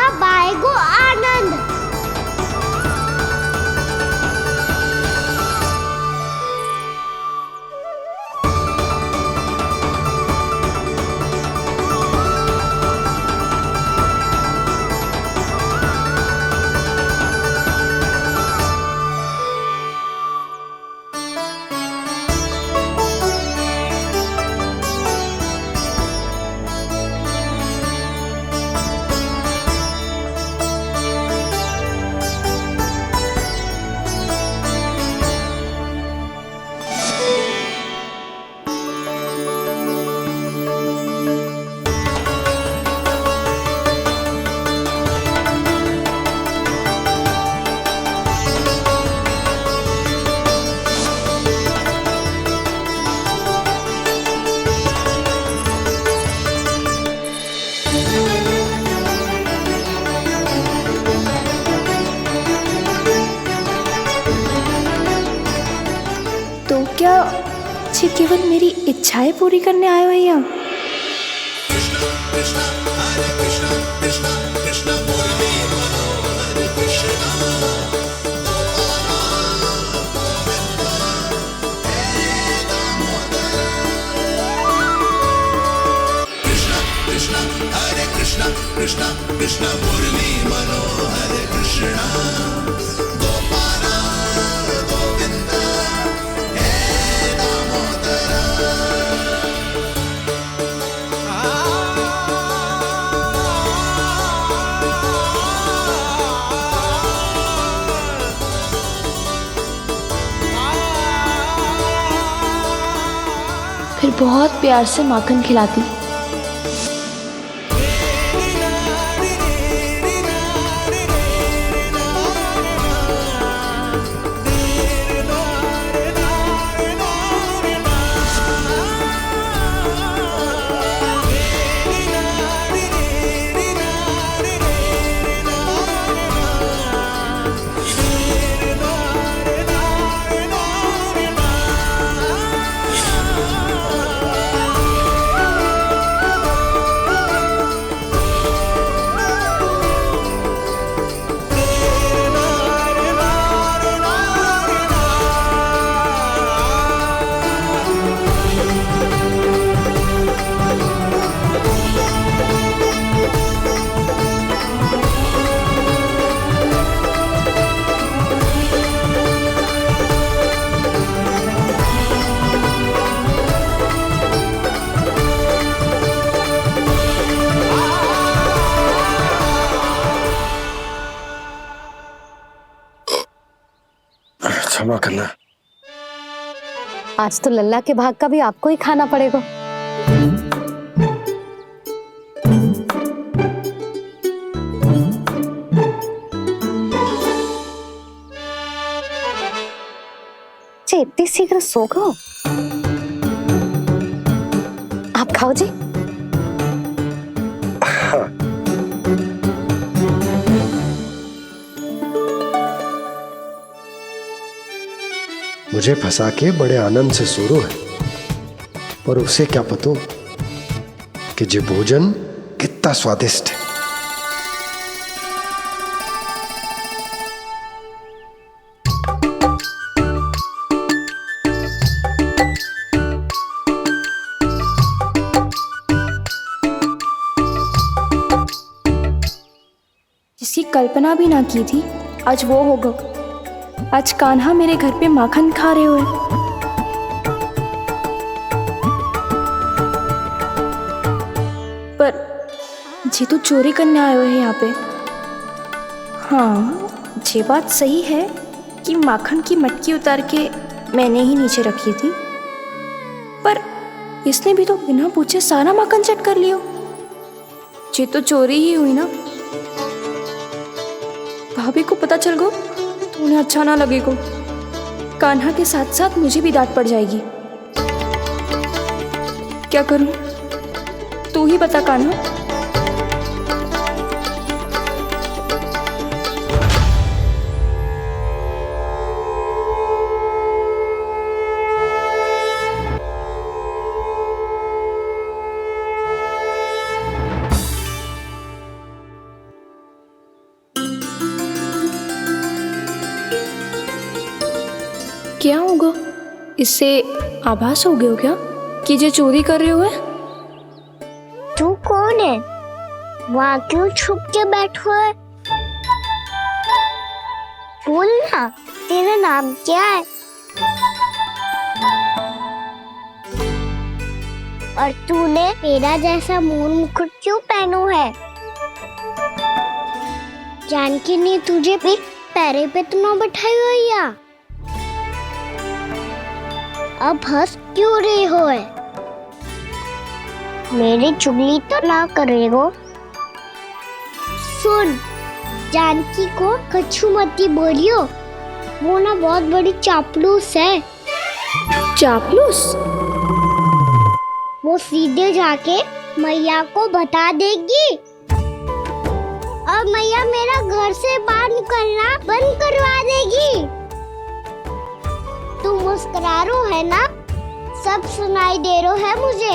अब आएगो आनंद। तो क्या ये केवल मेरी इच्छाएं पूरी करने आए हो यहाँ? फिर बहुत प्यार से माखन खिलाती। क्षमा करना। आज तो लल्ला के भाग का भी आपको ही खाना पड़ेगा। जी इतनी शीघ्र सो गो? आप खाओ जी। हाँ। मुझे फंसा के बड़े आनंद से सो रो है, पर उसे क्या पता कि ये भोजन कितना स्वादिष्ट है। जिसकी कल्पना भी ना की थी आज वो होगा। आज कान्हा मेरे घर पे माखन खा रहे हुए। पर जी तो चोरी करने आए हुए हैं यहाँ पे। हाँ ये बात सही है कि माखन की मटकी उतार के मैंने ही नीचे रखी थी, पर इसने भी तो बिना पूछे सारा माखन चट कर लिया। ये तो चोरी ही हुई ना। भाभी को पता चल गो तो उन्हें अच्छा ना लगेगा। कान्हा के साथ साथ मुझे भी डांट पड़ जाएगी। क्या करूं? तू ही बता कान्हा। क्या होगा? इससे आभास हो गया हो क्या कि ये चोरी कर रहे हुए? तू कौन है? वहाँ क्यों छुप के बैठो है? बोल ना, तेरा नाम क्या है? और तूने मेरा जैसा मोर मुकुट क्यों पहनो है? जानकी ने तुझे भी पैरे पे तो ना बैठाई हुई है। अब हंस क्यों रही हो है? मेरी चुगली तो ना करेगो। सुन, जानकी को कछु मती बोलियो, वो ना बहुत बड़ी चापलूस है। चापलूस? वो सीधे जाके मैया को बता देगी और मैया मेरा घर से बाहर निकलना बंद करवा देगी। तू मुस्कुरा रो है ना? सब सुनाई दे रो है मुझे।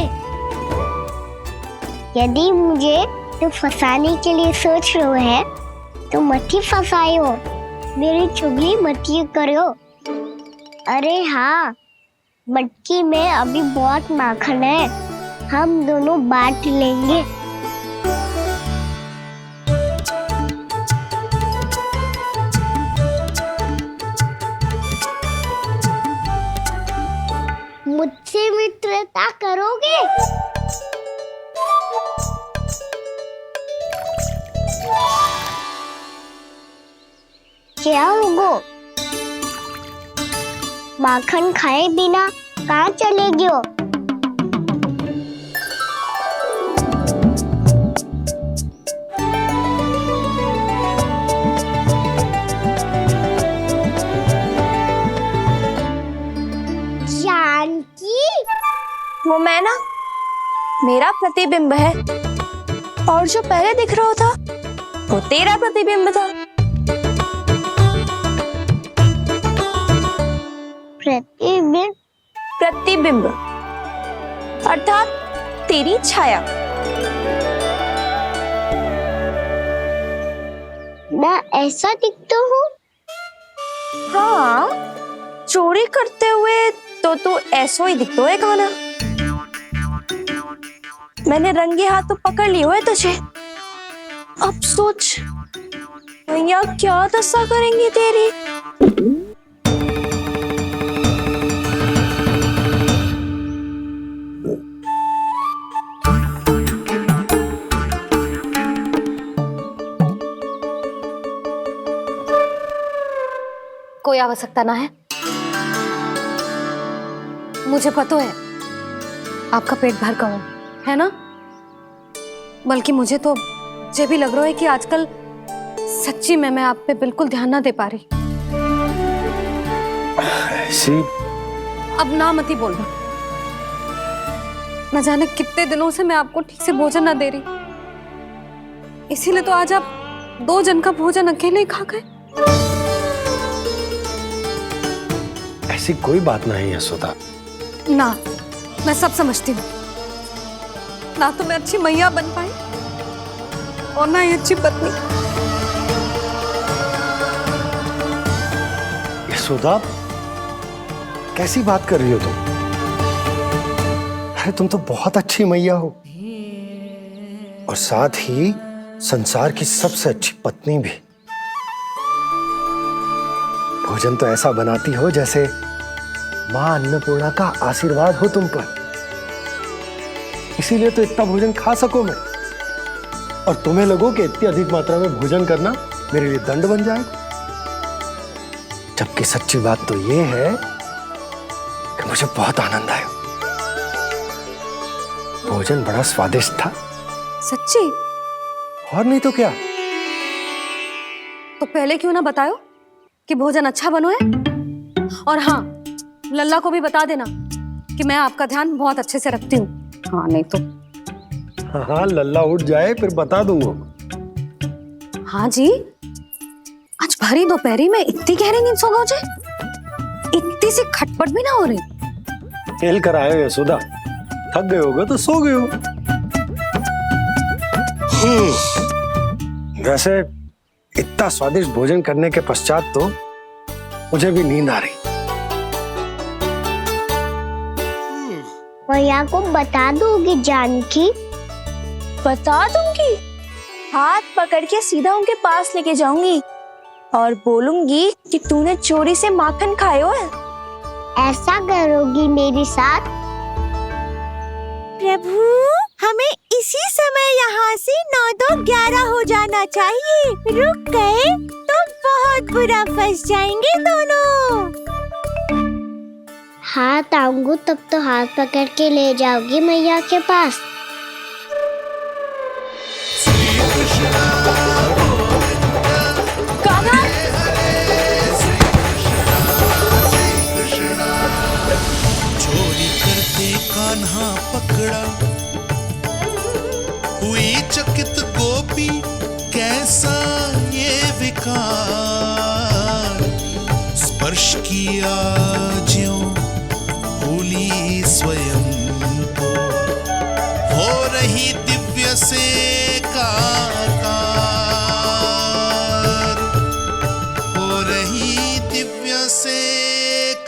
यदि मुझे तो फंसाने के लिए सोच रो है तो मत ही फंसायो, मेरी चुगली मत ही करो। अरे हाँ, मटकी में अभी बहुत माखन है, हम दोनों बांट लेंगे। मुझसे मित्रता करोगे? क्या होगो? माखन खाए बिना कहाँ चलेगी हो? जानकी? वो मैं ना, मेरा प्रतिबिंब है, और जो पहले दिख रहा था वो तेरा प्रतिबिंब था। प्रतिबिंब? प्रतिबिंब अर्थात तेरी छाया। मैं ऐसा दिखता हूँ? हाँ, चोरी करते हुए तो तू ऐसा ही दिखता है कान्हा। मैंने रंगे हाथ तो पकड़ लिए हुए तुझे। अब सोच भैया क्या दशा करेंगी तेरी। कोई आवश्यकता ना है। मुझे पता है आपका पेट भर का है ना, बल्कि मुझे तो ये भी लग रहा है कि आजकल सच्ची में मैं आप पे बिल्कुल ध्यान ना दे पा रही। ऐसी अब ना मत ही बोलना। न जाने कितने दिनों से मैं आपको ठीक से भोजन ना दे रही, इसीलिए तो आज आप 2 जन का भोजन अकेले ही खा गए। ऐसी कोई बात नहीं यशोदा। ना, मैं सब समझती हूँ। ना तो मैं अच्छी मैया बन पाई और ना ही अच्छी पत्नी। यशोदा, कैसी बात कर रही हो तुम? अरे तुम तो बहुत अच्छी मैया हो और साथ ही संसार की सबसे अच्छी पत्नी भी। भोजन तो ऐसा बनाती हो जैसे मां अन्नपूर्णा का आशीर्वाद हो तुम पर। इसीलिए तो इतना भोजन खा सको मैं, और तुम्हें लगो कि इतनी अधिक मात्रा में भोजन करना मेरे लिए दंड बन जाएगा। जबकि सच्ची बात तो ये है कि मुझे बहुत आनंद आया। भोजन बड़ा स्वादिष्ट था। सच्ची? और नहीं तो क्या। तो पहले क्यों ना बतायो कि भोजन अच्छा बनो है। और हाँ, लल्ला को भी बता देना कि मैं आपका ध्यान बहुत अच्छे से रखती हूँ। हाँ नहीं तो। हाँ, लल्ला उठ जाए फिर बता दूंगा। हाँ जी, आज भरी दोपहरी में इतनी गहरी नींद सो गए जे? इतनी सी खटपट भी ना हो रही? खेल कर आए हो यशोदा, थक गए होगे तो सो गए हो। वैसे इतना स्वादिष्ट भोजन करने के पश्चात तो मुझे भी नींद आ रही। मैया को बता दोगी जानकी? बता दूंगी। हाथ पकड़ के सीधा उनके पास लेके जाऊंगी और बोलूंगी कि तूने चोरी से माखन खायो है। ऐसा करोगी मेरे साथ? प्रभु, हमें इसी समय यहाँ से 9-2-11 हो जाना चाहिए। रुक गए तो बहुत बुरा फंस जाएंगे दोनों। हाथ आऊंगी तब तो हाथ पकड़ के ले जाओगी मैया के पास। चोरी करते कान्हा पकड़ा, हुई चकित गोपी कैसा ये विकार। स्पर्श किया ज्यों भूली स्वयं को, हो रही दिव्य से काकार, हो रही दिव्य से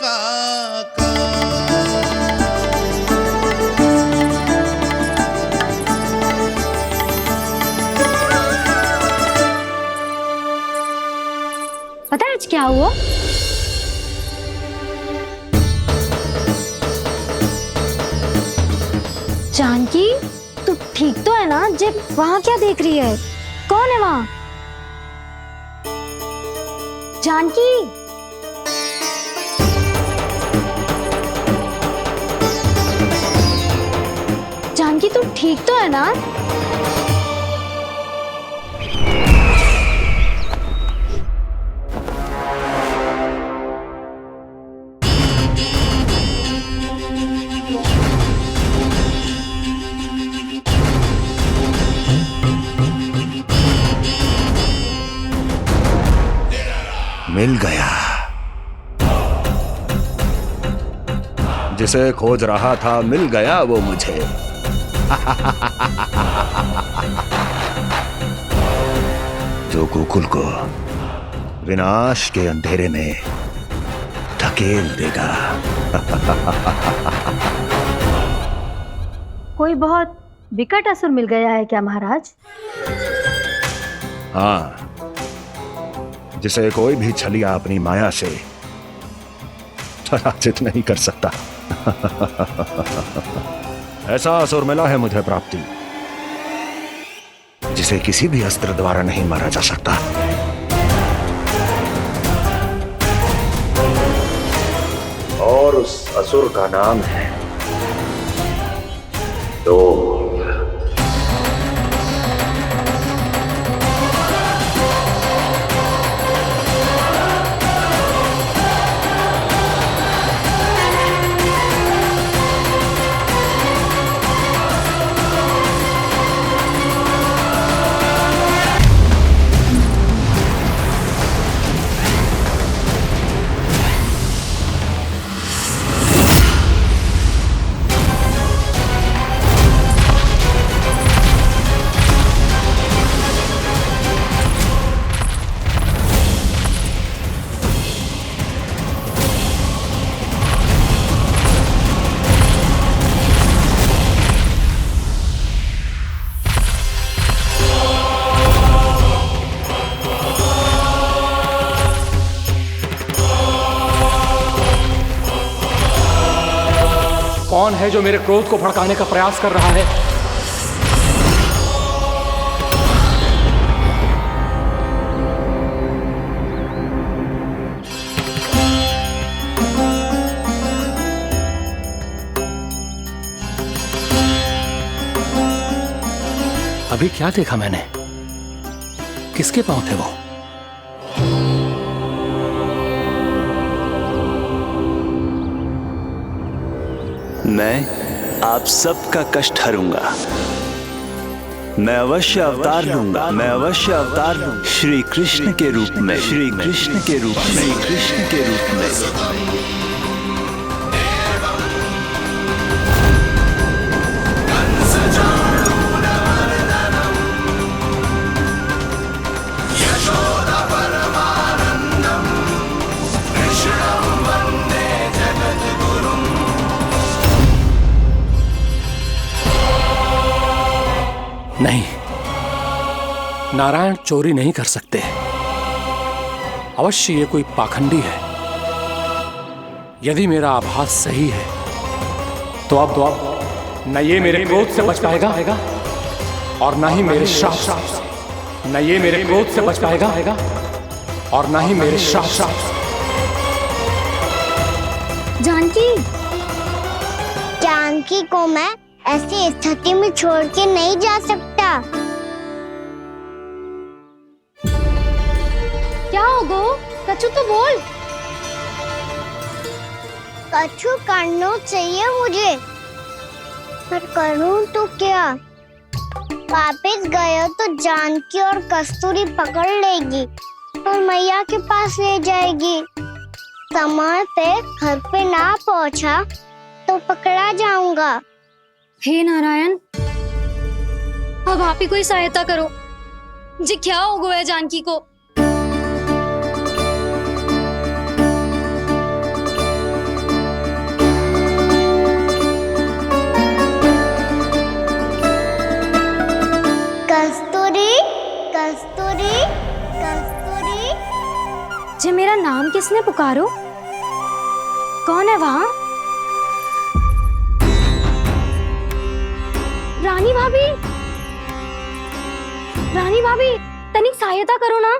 काकार। पता है आज क्या हुआ? जानकी, तू ठीक तो है ना? जे वहां क्या देख रही है? कौन है वहां? जानकी, जानकी तू ठीक तो है ना? मिल गया। जिसे खोज रहा था मिल गया वो मुझे। जो गोकुल को विनाश के अंधेरे में धकेल देगा। कोई बहुत विकट असुर मिल गया है क्या महाराज? हाँ, जिसे कोई भी छलिया अपनी माया से पराजित नहीं कर सकता। ऐसा असुर मिला है मुझे प्राप्ति, जिसे किसी भी अस्त्र द्वारा नहीं मारा जा सकता। और उस असुर का नाम है लोभ। कौन है जो मेरे क्रोध को भड़काने का प्रयास कर रहा है? अभी क्या देखा मैंने? किसके पांव थे वो? मैं आप सबका कष्ट हरूंगा। मैं अवश्य अवतार लूंगा। मैं अवश्य अवतार लूंगा श्री कृष्ण के रूप में। श्री कृष्ण के रूप में। श्री कृष्ण के रूप में। नहीं, नारायण चोरी नहीं कर सकते। अवश्य ये कोई पाखंडी है। यदि मेरा आभास सही है तो अब न ये मेरे क्रोध से बच पाएगा और न ही मेरे श्राप से। न ये मेरे क्रोध से बच पाएगा और न ही मेरे श्राप से। जानकी, जानकी को मैं ऐसी स्थिति में छोड़ के नहीं जा सकता। क्या हो गो? कछु तो बोल। कछु करना चाहिए मुझे, पर करूं तो क्या? वापस गए तो जानकी और कस्तूरी पकड़ लेगी और मैया के पास ले जाएगी। समय पे घर पे ना पहुंचा तो पकड़ा जाऊंगा। हे नारायण, अब आप ही कोई सहायता करो। जी क्या हो गया है जानकी को? कस्तूरी, कस्तूरी, कस्तूरी। जी मेरा नाम किसने पुकारो? कौन है वहाँ? रानी भाभी, रानी भाभी, तनिक सहायता करो ना।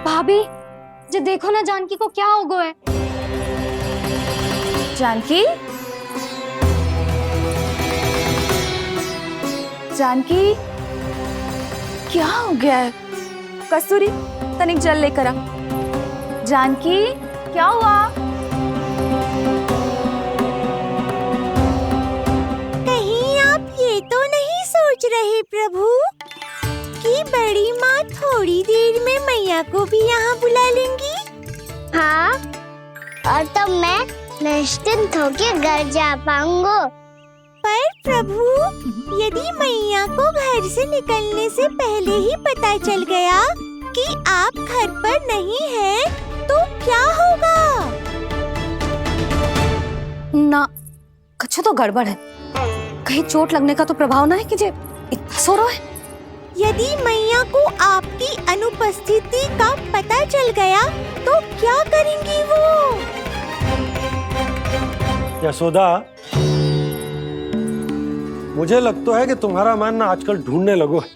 भाभी, जी देखो ना जानकी को क्या हो गया है। जानकी, जानकी, क्या हो गया है? कस्तूरी, तनिक जल लेकर आ। जानकी, क्या हुआ? तो नहीं सोच रहे प्रभु कि बड़ी माँ थोड़ी देर में मैया को भी यहाँ बुला लेंगी? हाँ, और तब मैं निश्चिंत होके घर जा पाऊंगा। पर प्रभु, यदि मैया को घर से निकलने से पहले ही पता चल गया कि आप घर पर नहीं हैं, तो क्या होगा? ना, कछु तो गड़बड़ है। कहीं चोट लगने का तो प्रभाव ना है कि जे इतना सो रहा है। यदि मैया को आपकी अनुपस्थिति का पता चल गया तो क्या करेंगी वो? यशोदा, मुझे लगता है कि तुम्हारा मन आजकल ढूंढने लगो है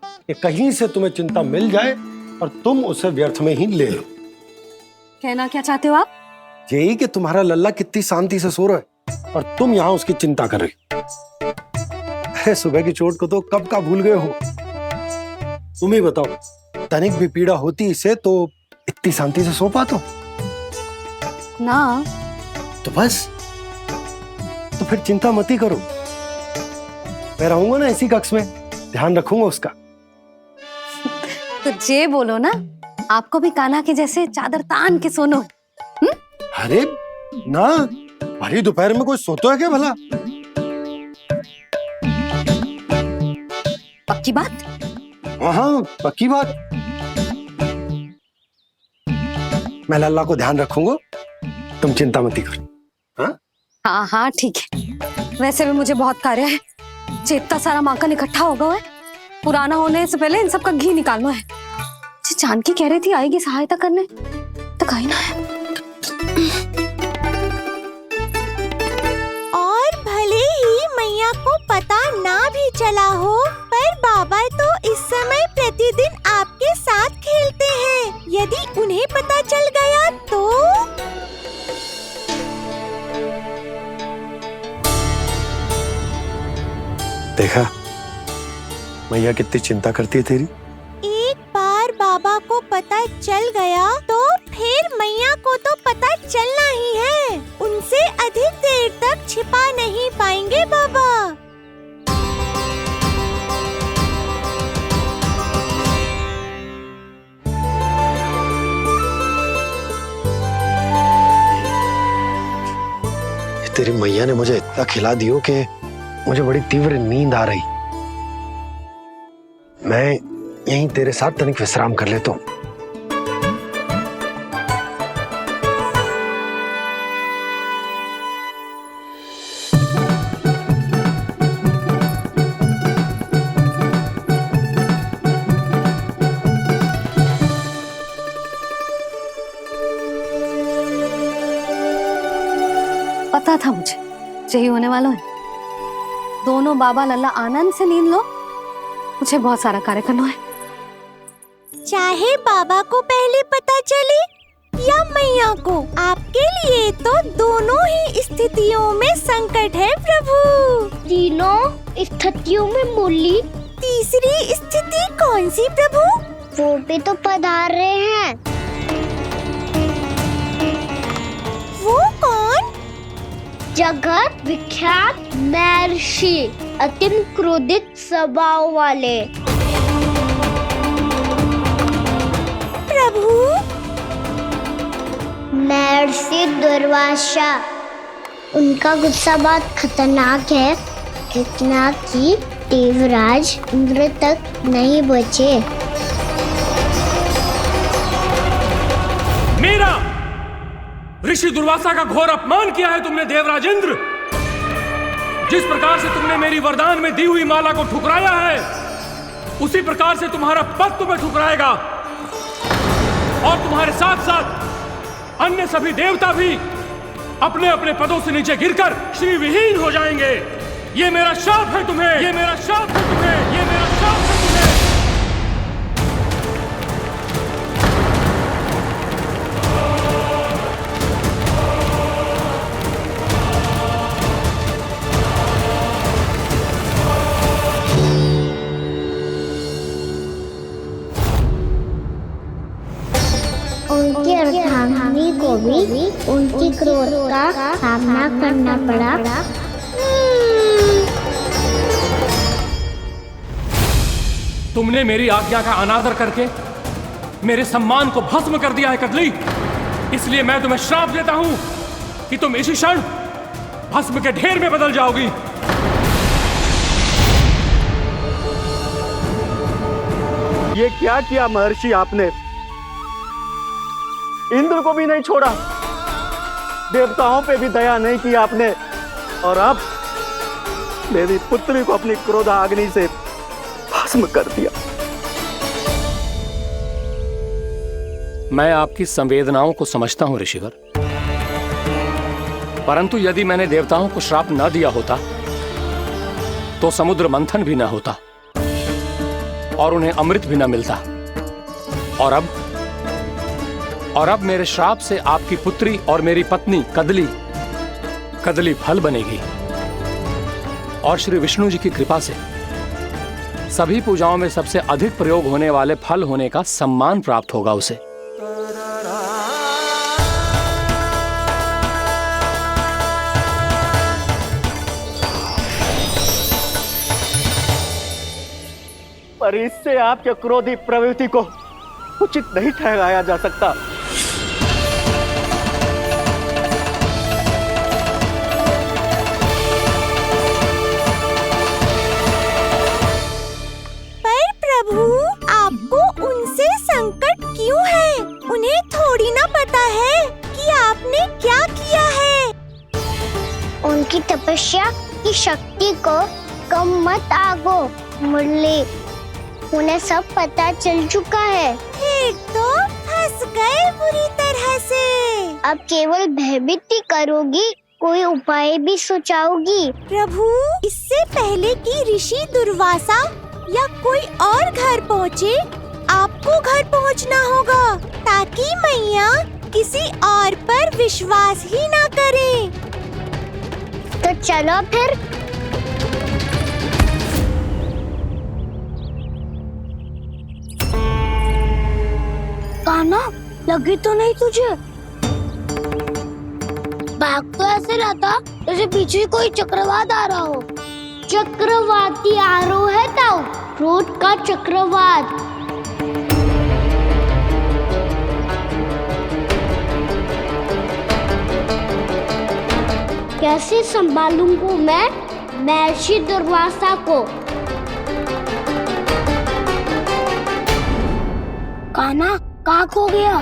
कि कहीं से तुम्हें चिंता मिल जाए और तुम उसे व्यर्थ में ही ले लो। कहना क्या चाहते हो आप? यही कि तुम्हारा लल्ला कितनी शांति से सो रहा है और तुम यहाँ उसकी चिंता कर रही हो। अरे सुबह की चोट को तो कब का भूल गए हो। तुम ही बताओ, तनिक भी पीड़ा होती इसे तो इतनी शांति से सो पाते हो? ना। तो बस, तो फिर चिंता मत ही करो, मैं रहूंगा ना इसी कक्ष में, ध्यान रखूंगा उसका। तो जे बोलो ना, आपको भी कान्हा के जैसे चादर तान के सोनो। अरे ना, भरी दोपहर में कोई सोता है क्या भला? पक्की बात? हाँ, पक्की बात। मैं लल्ला को ध्यान रखूंगा, तुम चिंता मत करो। हाँ हाँ ठीक है। वैसे भी मुझे बहुत कार्य है, इतना सारा माखन इकट्ठा होगा है, पुराना होने से पहले इन सब का घी निकालना है। जानकी कह रही थी आएगी सहायता करने, तो कहीं ना है। और भले ही मैया को पता ना भी चला हो, पर बाबा तो इस समय प्रतिदिन आपके साथ खेलते हैं। यदि उन्हें पता चल गया तो? देखा मैया कितनी चिंता करती है तेरी। एक बार बाबा को पता चल गया तो फिर मैया को तो पता चलना ही है। उनसे अधिक देर तक छिपा नहीं पाएंगे बाबा। तेरी मैया ने मुझे इतना खिला दियो कि मुझे बड़ी तीव्र नींद आ रही। मैं यहीं तेरे साथ तनिक विश्राम कर लेता हूँ। पता था मुझे यही होने वाला है। दोनों बाबा लल्ला आनंद से नींद लो, मुझे बहुत सारा कार्य करना है। चाहे बाबा को पहले पता चले या मैया को, आपके लिए तो दोनों ही स्थितियों में संकट है प्रभु। तीनों स्थितियों में बोली, तीसरी स्थिति कौन सी प्रभु? वो भी तो पधार रहे हैं। वो कौन? जगत विख्यात महर्षि, अत्यंत क्रोधित स्वभाव वाले। प्रभु, महर्षि दुर्वासा। उनका गुस्सा बहुत खतरनाक है, इतना कि देवराज इंद्र तक नहीं बचे। मेरा ऋषि दुर्वासा का घोर अपमान किया है तुमने देवराज इंद्र। जिस प्रकार से तुमने मेरी वरदान में दी हुई माला को ठुकराया है, उसी प्रकार से तुम्हारा पद तुम्हें ठुकराएगा और तुम्हारे साथ साथ अन्य सभी देवता भी अपने अपने पदों से नीचे गिरकर श्री विहीन हो जाएंगे। ये मेरा शाप है तुम्हें, ये मेरा शाप है तुम्हें, ये मेरा शाप है तुम्हें। उनकी अर्धांगिनी को भी उनकी क्रोध का सामना करना पड़ा। तुमने मेरी आज्ञा का अनादर करके मेरे सम्मान को भस्म कर दिया है कदली। इसलिए मैं तुम्हें श्राप देता हूं कि तुम इसी क्षण भस्म के ढेर में बदल जाओगी। ये क्या किया महर्षि आपने? इंद्र को भी नहीं छोड़ा, देवताओं पे भी दया नहीं की आपने, और अब मेरी पुत्री को अपनी क्रोधाग्नि से भस्म कर दिया। मैं आपकी संवेदनाओं को समझता हूं ऋषिवर, परंतु यदि मैंने देवताओं को श्राप न दिया होता तो समुद्र मंथन भी न होता और उन्हें अमृत भी न मिलता। और अब मेरे श्राप से आपकी पुत्री और मेरी पत्नी कदली फल बनेगी। और श्री विष्णु जी की कृपा से सभी पूजाओं में सबसे अधिक प्रयोग होने वाले फल होने का सम्मान प्राप्त होगा उसे। पर इससे आपके क्रोधी प्रवृत्ति को उचित नहीं ठहराया जा सकता। पर प्रभु, आपको उनसे संकट क्यों है? उन्हें थोड़ी ना पता है कि आपने क्या किया है। उनकी तपस्या की शक्ति को कम मत आगो मुरली, उन्हें सब पता चल चुका है। फिर तो फंस गए बुरी तरह से। अब केवल भयभीत ही करोगी, कोई उपाय भी सुझाओगी? प्रभु, इससे पहले कि ऋषि दुर्वासा या कोई और घर पहुँचे, आपको घर पहुँचना होगा ताकि मैया किसी और पर विश्वास ही ना करे। तो चलो फिर। कान्हा, लगी तो नहीं तुझे? भाग तो ऐसे रहा था जैसे पीछे कोई चक्रवात आ रहा हो। चक्रवाती आरोह है ताऊ, क्रोध का चक्रवात। कैसे संभालूंगा मैं महर्षि दुर्वासा को? कान्हा, कहाँ खो गया?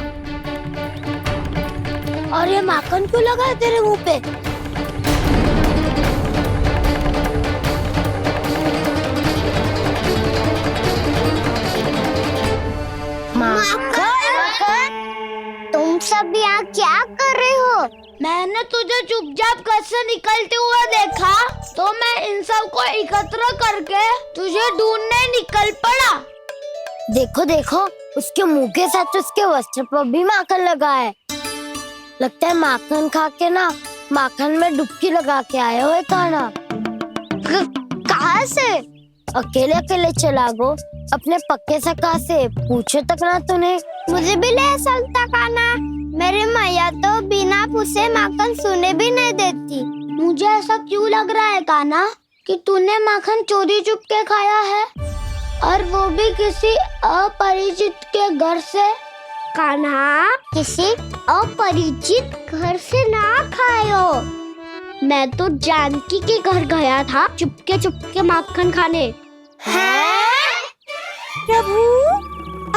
और ये माखन क्यों लगा है तेरे मुंह पे? तुम सब यहाँ क्या कर रहे हो? मैंने तुझे चुपचाप घर से निकलते हुए देखा तो मैं इन सब को एकत्र करके तुझे ढूंढने निकल पड़ा। देखो देखो, उसके मुंह के साथ उसके वस्त्र पर भी माखन लगा है। लगता है माखन खा के ना माखन में डुबकी लगा के आए हुए कान्हा। कहाँ से? अकेले अकेले चला गो अपने पक्के सखा से, पूछो तक ना तूने। मुझे भी ले चलता कान्हा, मेरी मैया तो बिना पूछे माखन सुने भी नहीं देती। मुझे ऐसा क्यों लग रहा है कान्हा कि तूने माखन चोरी चुप के खाया है, और वो भी किसी अपरिचित के घर से? कान्हा, किसी अपरिचित घर से ना खायो। मैं तो जानकी के घर गया था चुपके माखन खाने। हैं? प्रभु,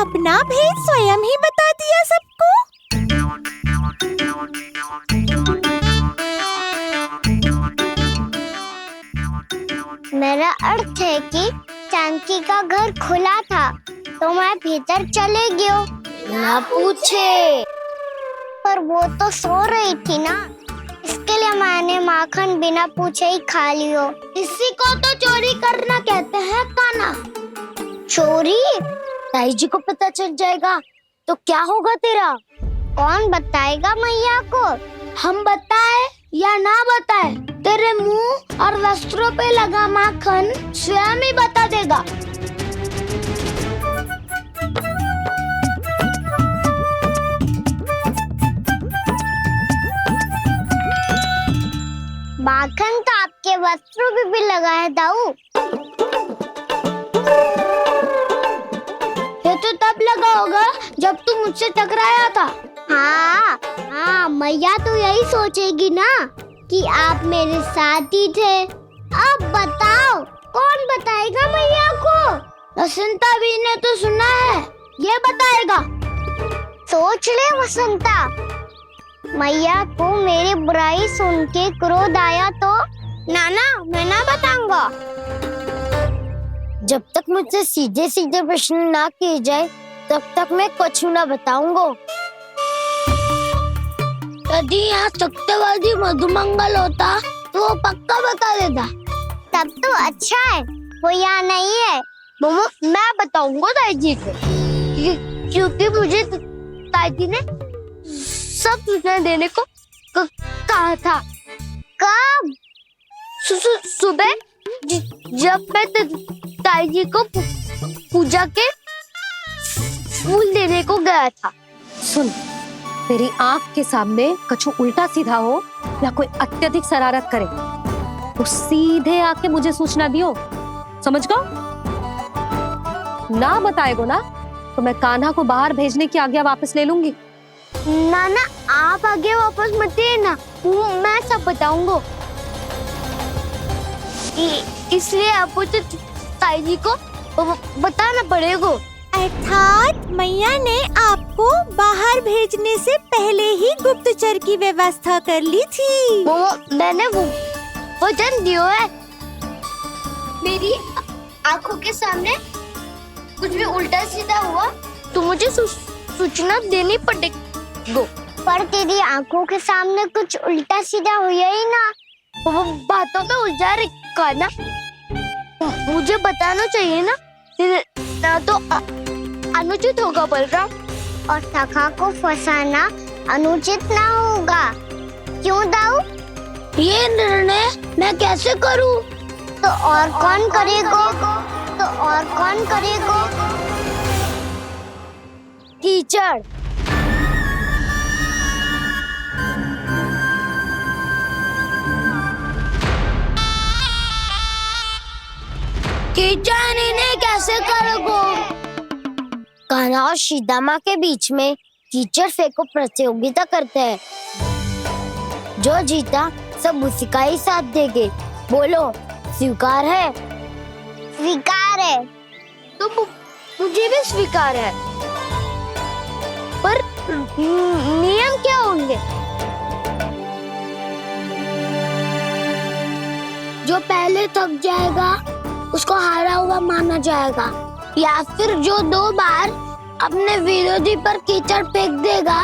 अपना भेद स्वयं ही बता दिया सबको। मेरा अर्थ है कि जानकी का घर खुला था तो मैं भीतर चले गयो। ना पूछे। पर वो तो सो रही थी ना, इसके लिए मैंने माखन बिना पूछे ही खा लियो। इसी को तो चोरी करना कहते हैं कान्हा। चोरी? ताई जी को पता चल जाएगा तो क्या होगा तेरा? कौन बताएगा मैया को? हम बताए या ना बताए, तेरे मुंह और वस्त्रों पे लगा माखन स्वयं ही बता देगा। माखन तो आपके वस्त्रों पे भी लगा है दाऊ। ये तो तब लगा होगा जब तू मुझसे टकराया था। हाँ, मैया तो यही सोचेगी ना कि आप मेरे साथ ही थे। अब बताओ, कौन बताएगा मैया को? वसंता भी ने तो सुना है, ये बताएगा। सोच ले वसंता, मैया को मेरी बुराई सुन के क्रोध आया तो? नाना, मैं ना बताऊंगा। जब तक मुझसे सीधे सीधे प्रश्न ना किए जाए तब तक मैं कुछ ना बताऊंगा। यदि यहाँ सत्यवादी मधुमंगल होता तो वो पक्का बता देता। तब तो अच्छा है वो यहाँ नहीं है। मैं बताऊंगा ताई जी को, क्योंकि मुझे ताई जी ने सब सूचना देने को कहा था। कब? सुबह जब मैं ताई जी को पूजा के फूल देने को गया था। सुन, तेरी आंख के सामने कछु उल्टा सीधा हो या कोई अत्यधिक शरारत करे तो सीधे आके मुझे सूचना दियो, समझ गो? ना बताएगो ना तो मैं कान्हा को बाहर भेजने की आज्ञा वापस ले लूंगी। नाना आप आगे वापस मत देना, मैं सब बताऊंगा। इसलिए आपको तो ताई जी को बताना पड़ेगा। अर्थात मैया ने आपको बाहर भेजने से पहले ही गुप्तचर की व्यवस्था कर ली थी। वो मैंने वचन दिया है। मेरी आंखों के सामने कुछ भी उल्टा सीधा हुआ तो मुझे सूचना देनी पड़ेगी। पर तेरी आंखों के सामने कुछ उल्टा सीधा हुआ ही ना। वो बातों में उलझा रखा ना, मुझे बताना चाहिए ना तो अनुचित होगा बलराम। और सखा को फंसाना अनुचित ना होगा, क्यों दाऊ? ये निर्णय मैं कैसे करूं? तो और कौन करेगा? कीचड़। कीचड़ इन्हें कैसे करोगे? कान्हा और सीता के बीच में कीचड़ फेंको प्रतियोगिता करते हैं। जो जीता सब उसी का ही साथ देंगे। बोलो स्वीकार है? स्वीकार है। तो मुझे भी स्वीकार है, पर नियम क्या होंगे? जो पहले थक जाएगा उसको हारा हुआ माना जाएगा, या फिर जो 2 बार अपने विरोधी पर कीचड़ फेंक देगा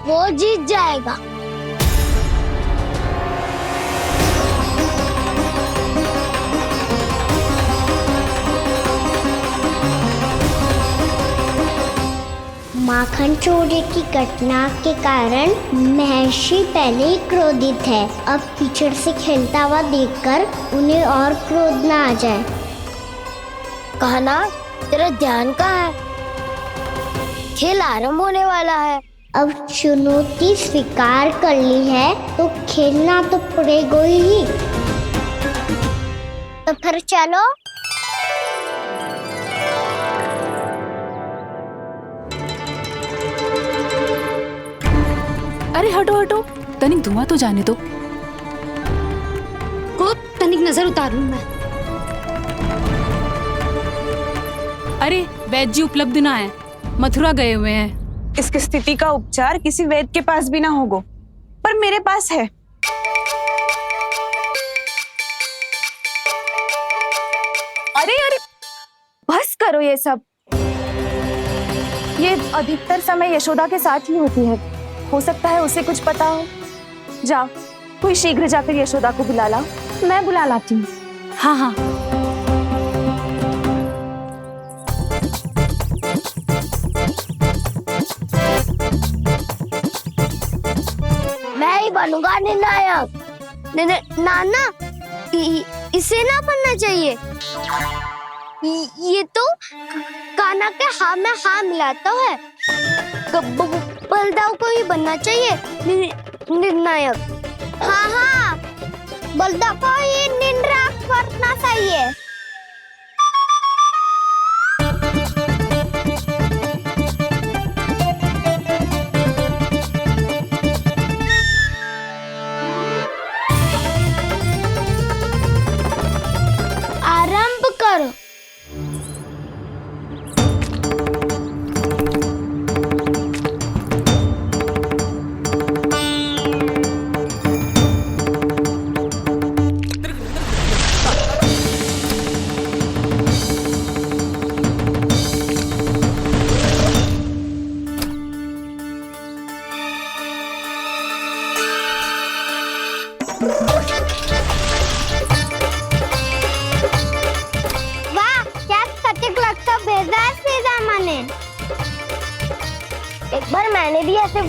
वो जीत जाएगा। माखन चोरी की घटना के कारण महर्षि पहले ही क्रोधित है। अब कीचड़ से खेलता हुआ देखकर उन्हें और क्रोध ना आ जाए। कान्हा तेरा ध्यान कहाँ है? खेल आरंभ होने वाला है। अब चुनौती स्वीकार कर ली है तो खेलना तो पड़ेगा ही। तो फिर चलो। अरे हटो हटो, तनिक धुआं तो जाने दो। को तनिक नजर उतार लूं मैं। अरे वैद्य जी उपलब्ध ना है, मथुरा गए हुए हैं। इसकी स्थिति का उपचार किसी वैद्य के पास भी ना होगा, पर मेरे पास है। अरे अरे बस करो ये सब। ये अधिकतर समय यशोदा के साथ ही होती है, हो सकता है उसे कुछ पता हो। जा, कोई शीघ्र जाकर यशोदा को बुला ला। मैं बुला लाती हूँ। हाँ हाँ। मैं ही बनूंगा निर्णायक। नाना इसे ना बनना चाहिए। ये तो कान्हा के हाँ में हाँ मिलाता है। बलदाव को ही बनना चाहिए निर्णायक। हाँ, बलदाव को ही निर्णायक बनना चाहिए। आरंभ करो। वाह, क्या सटीक लगता भेजा है सीधा मैंने। एक बार मैंने भी ऐसे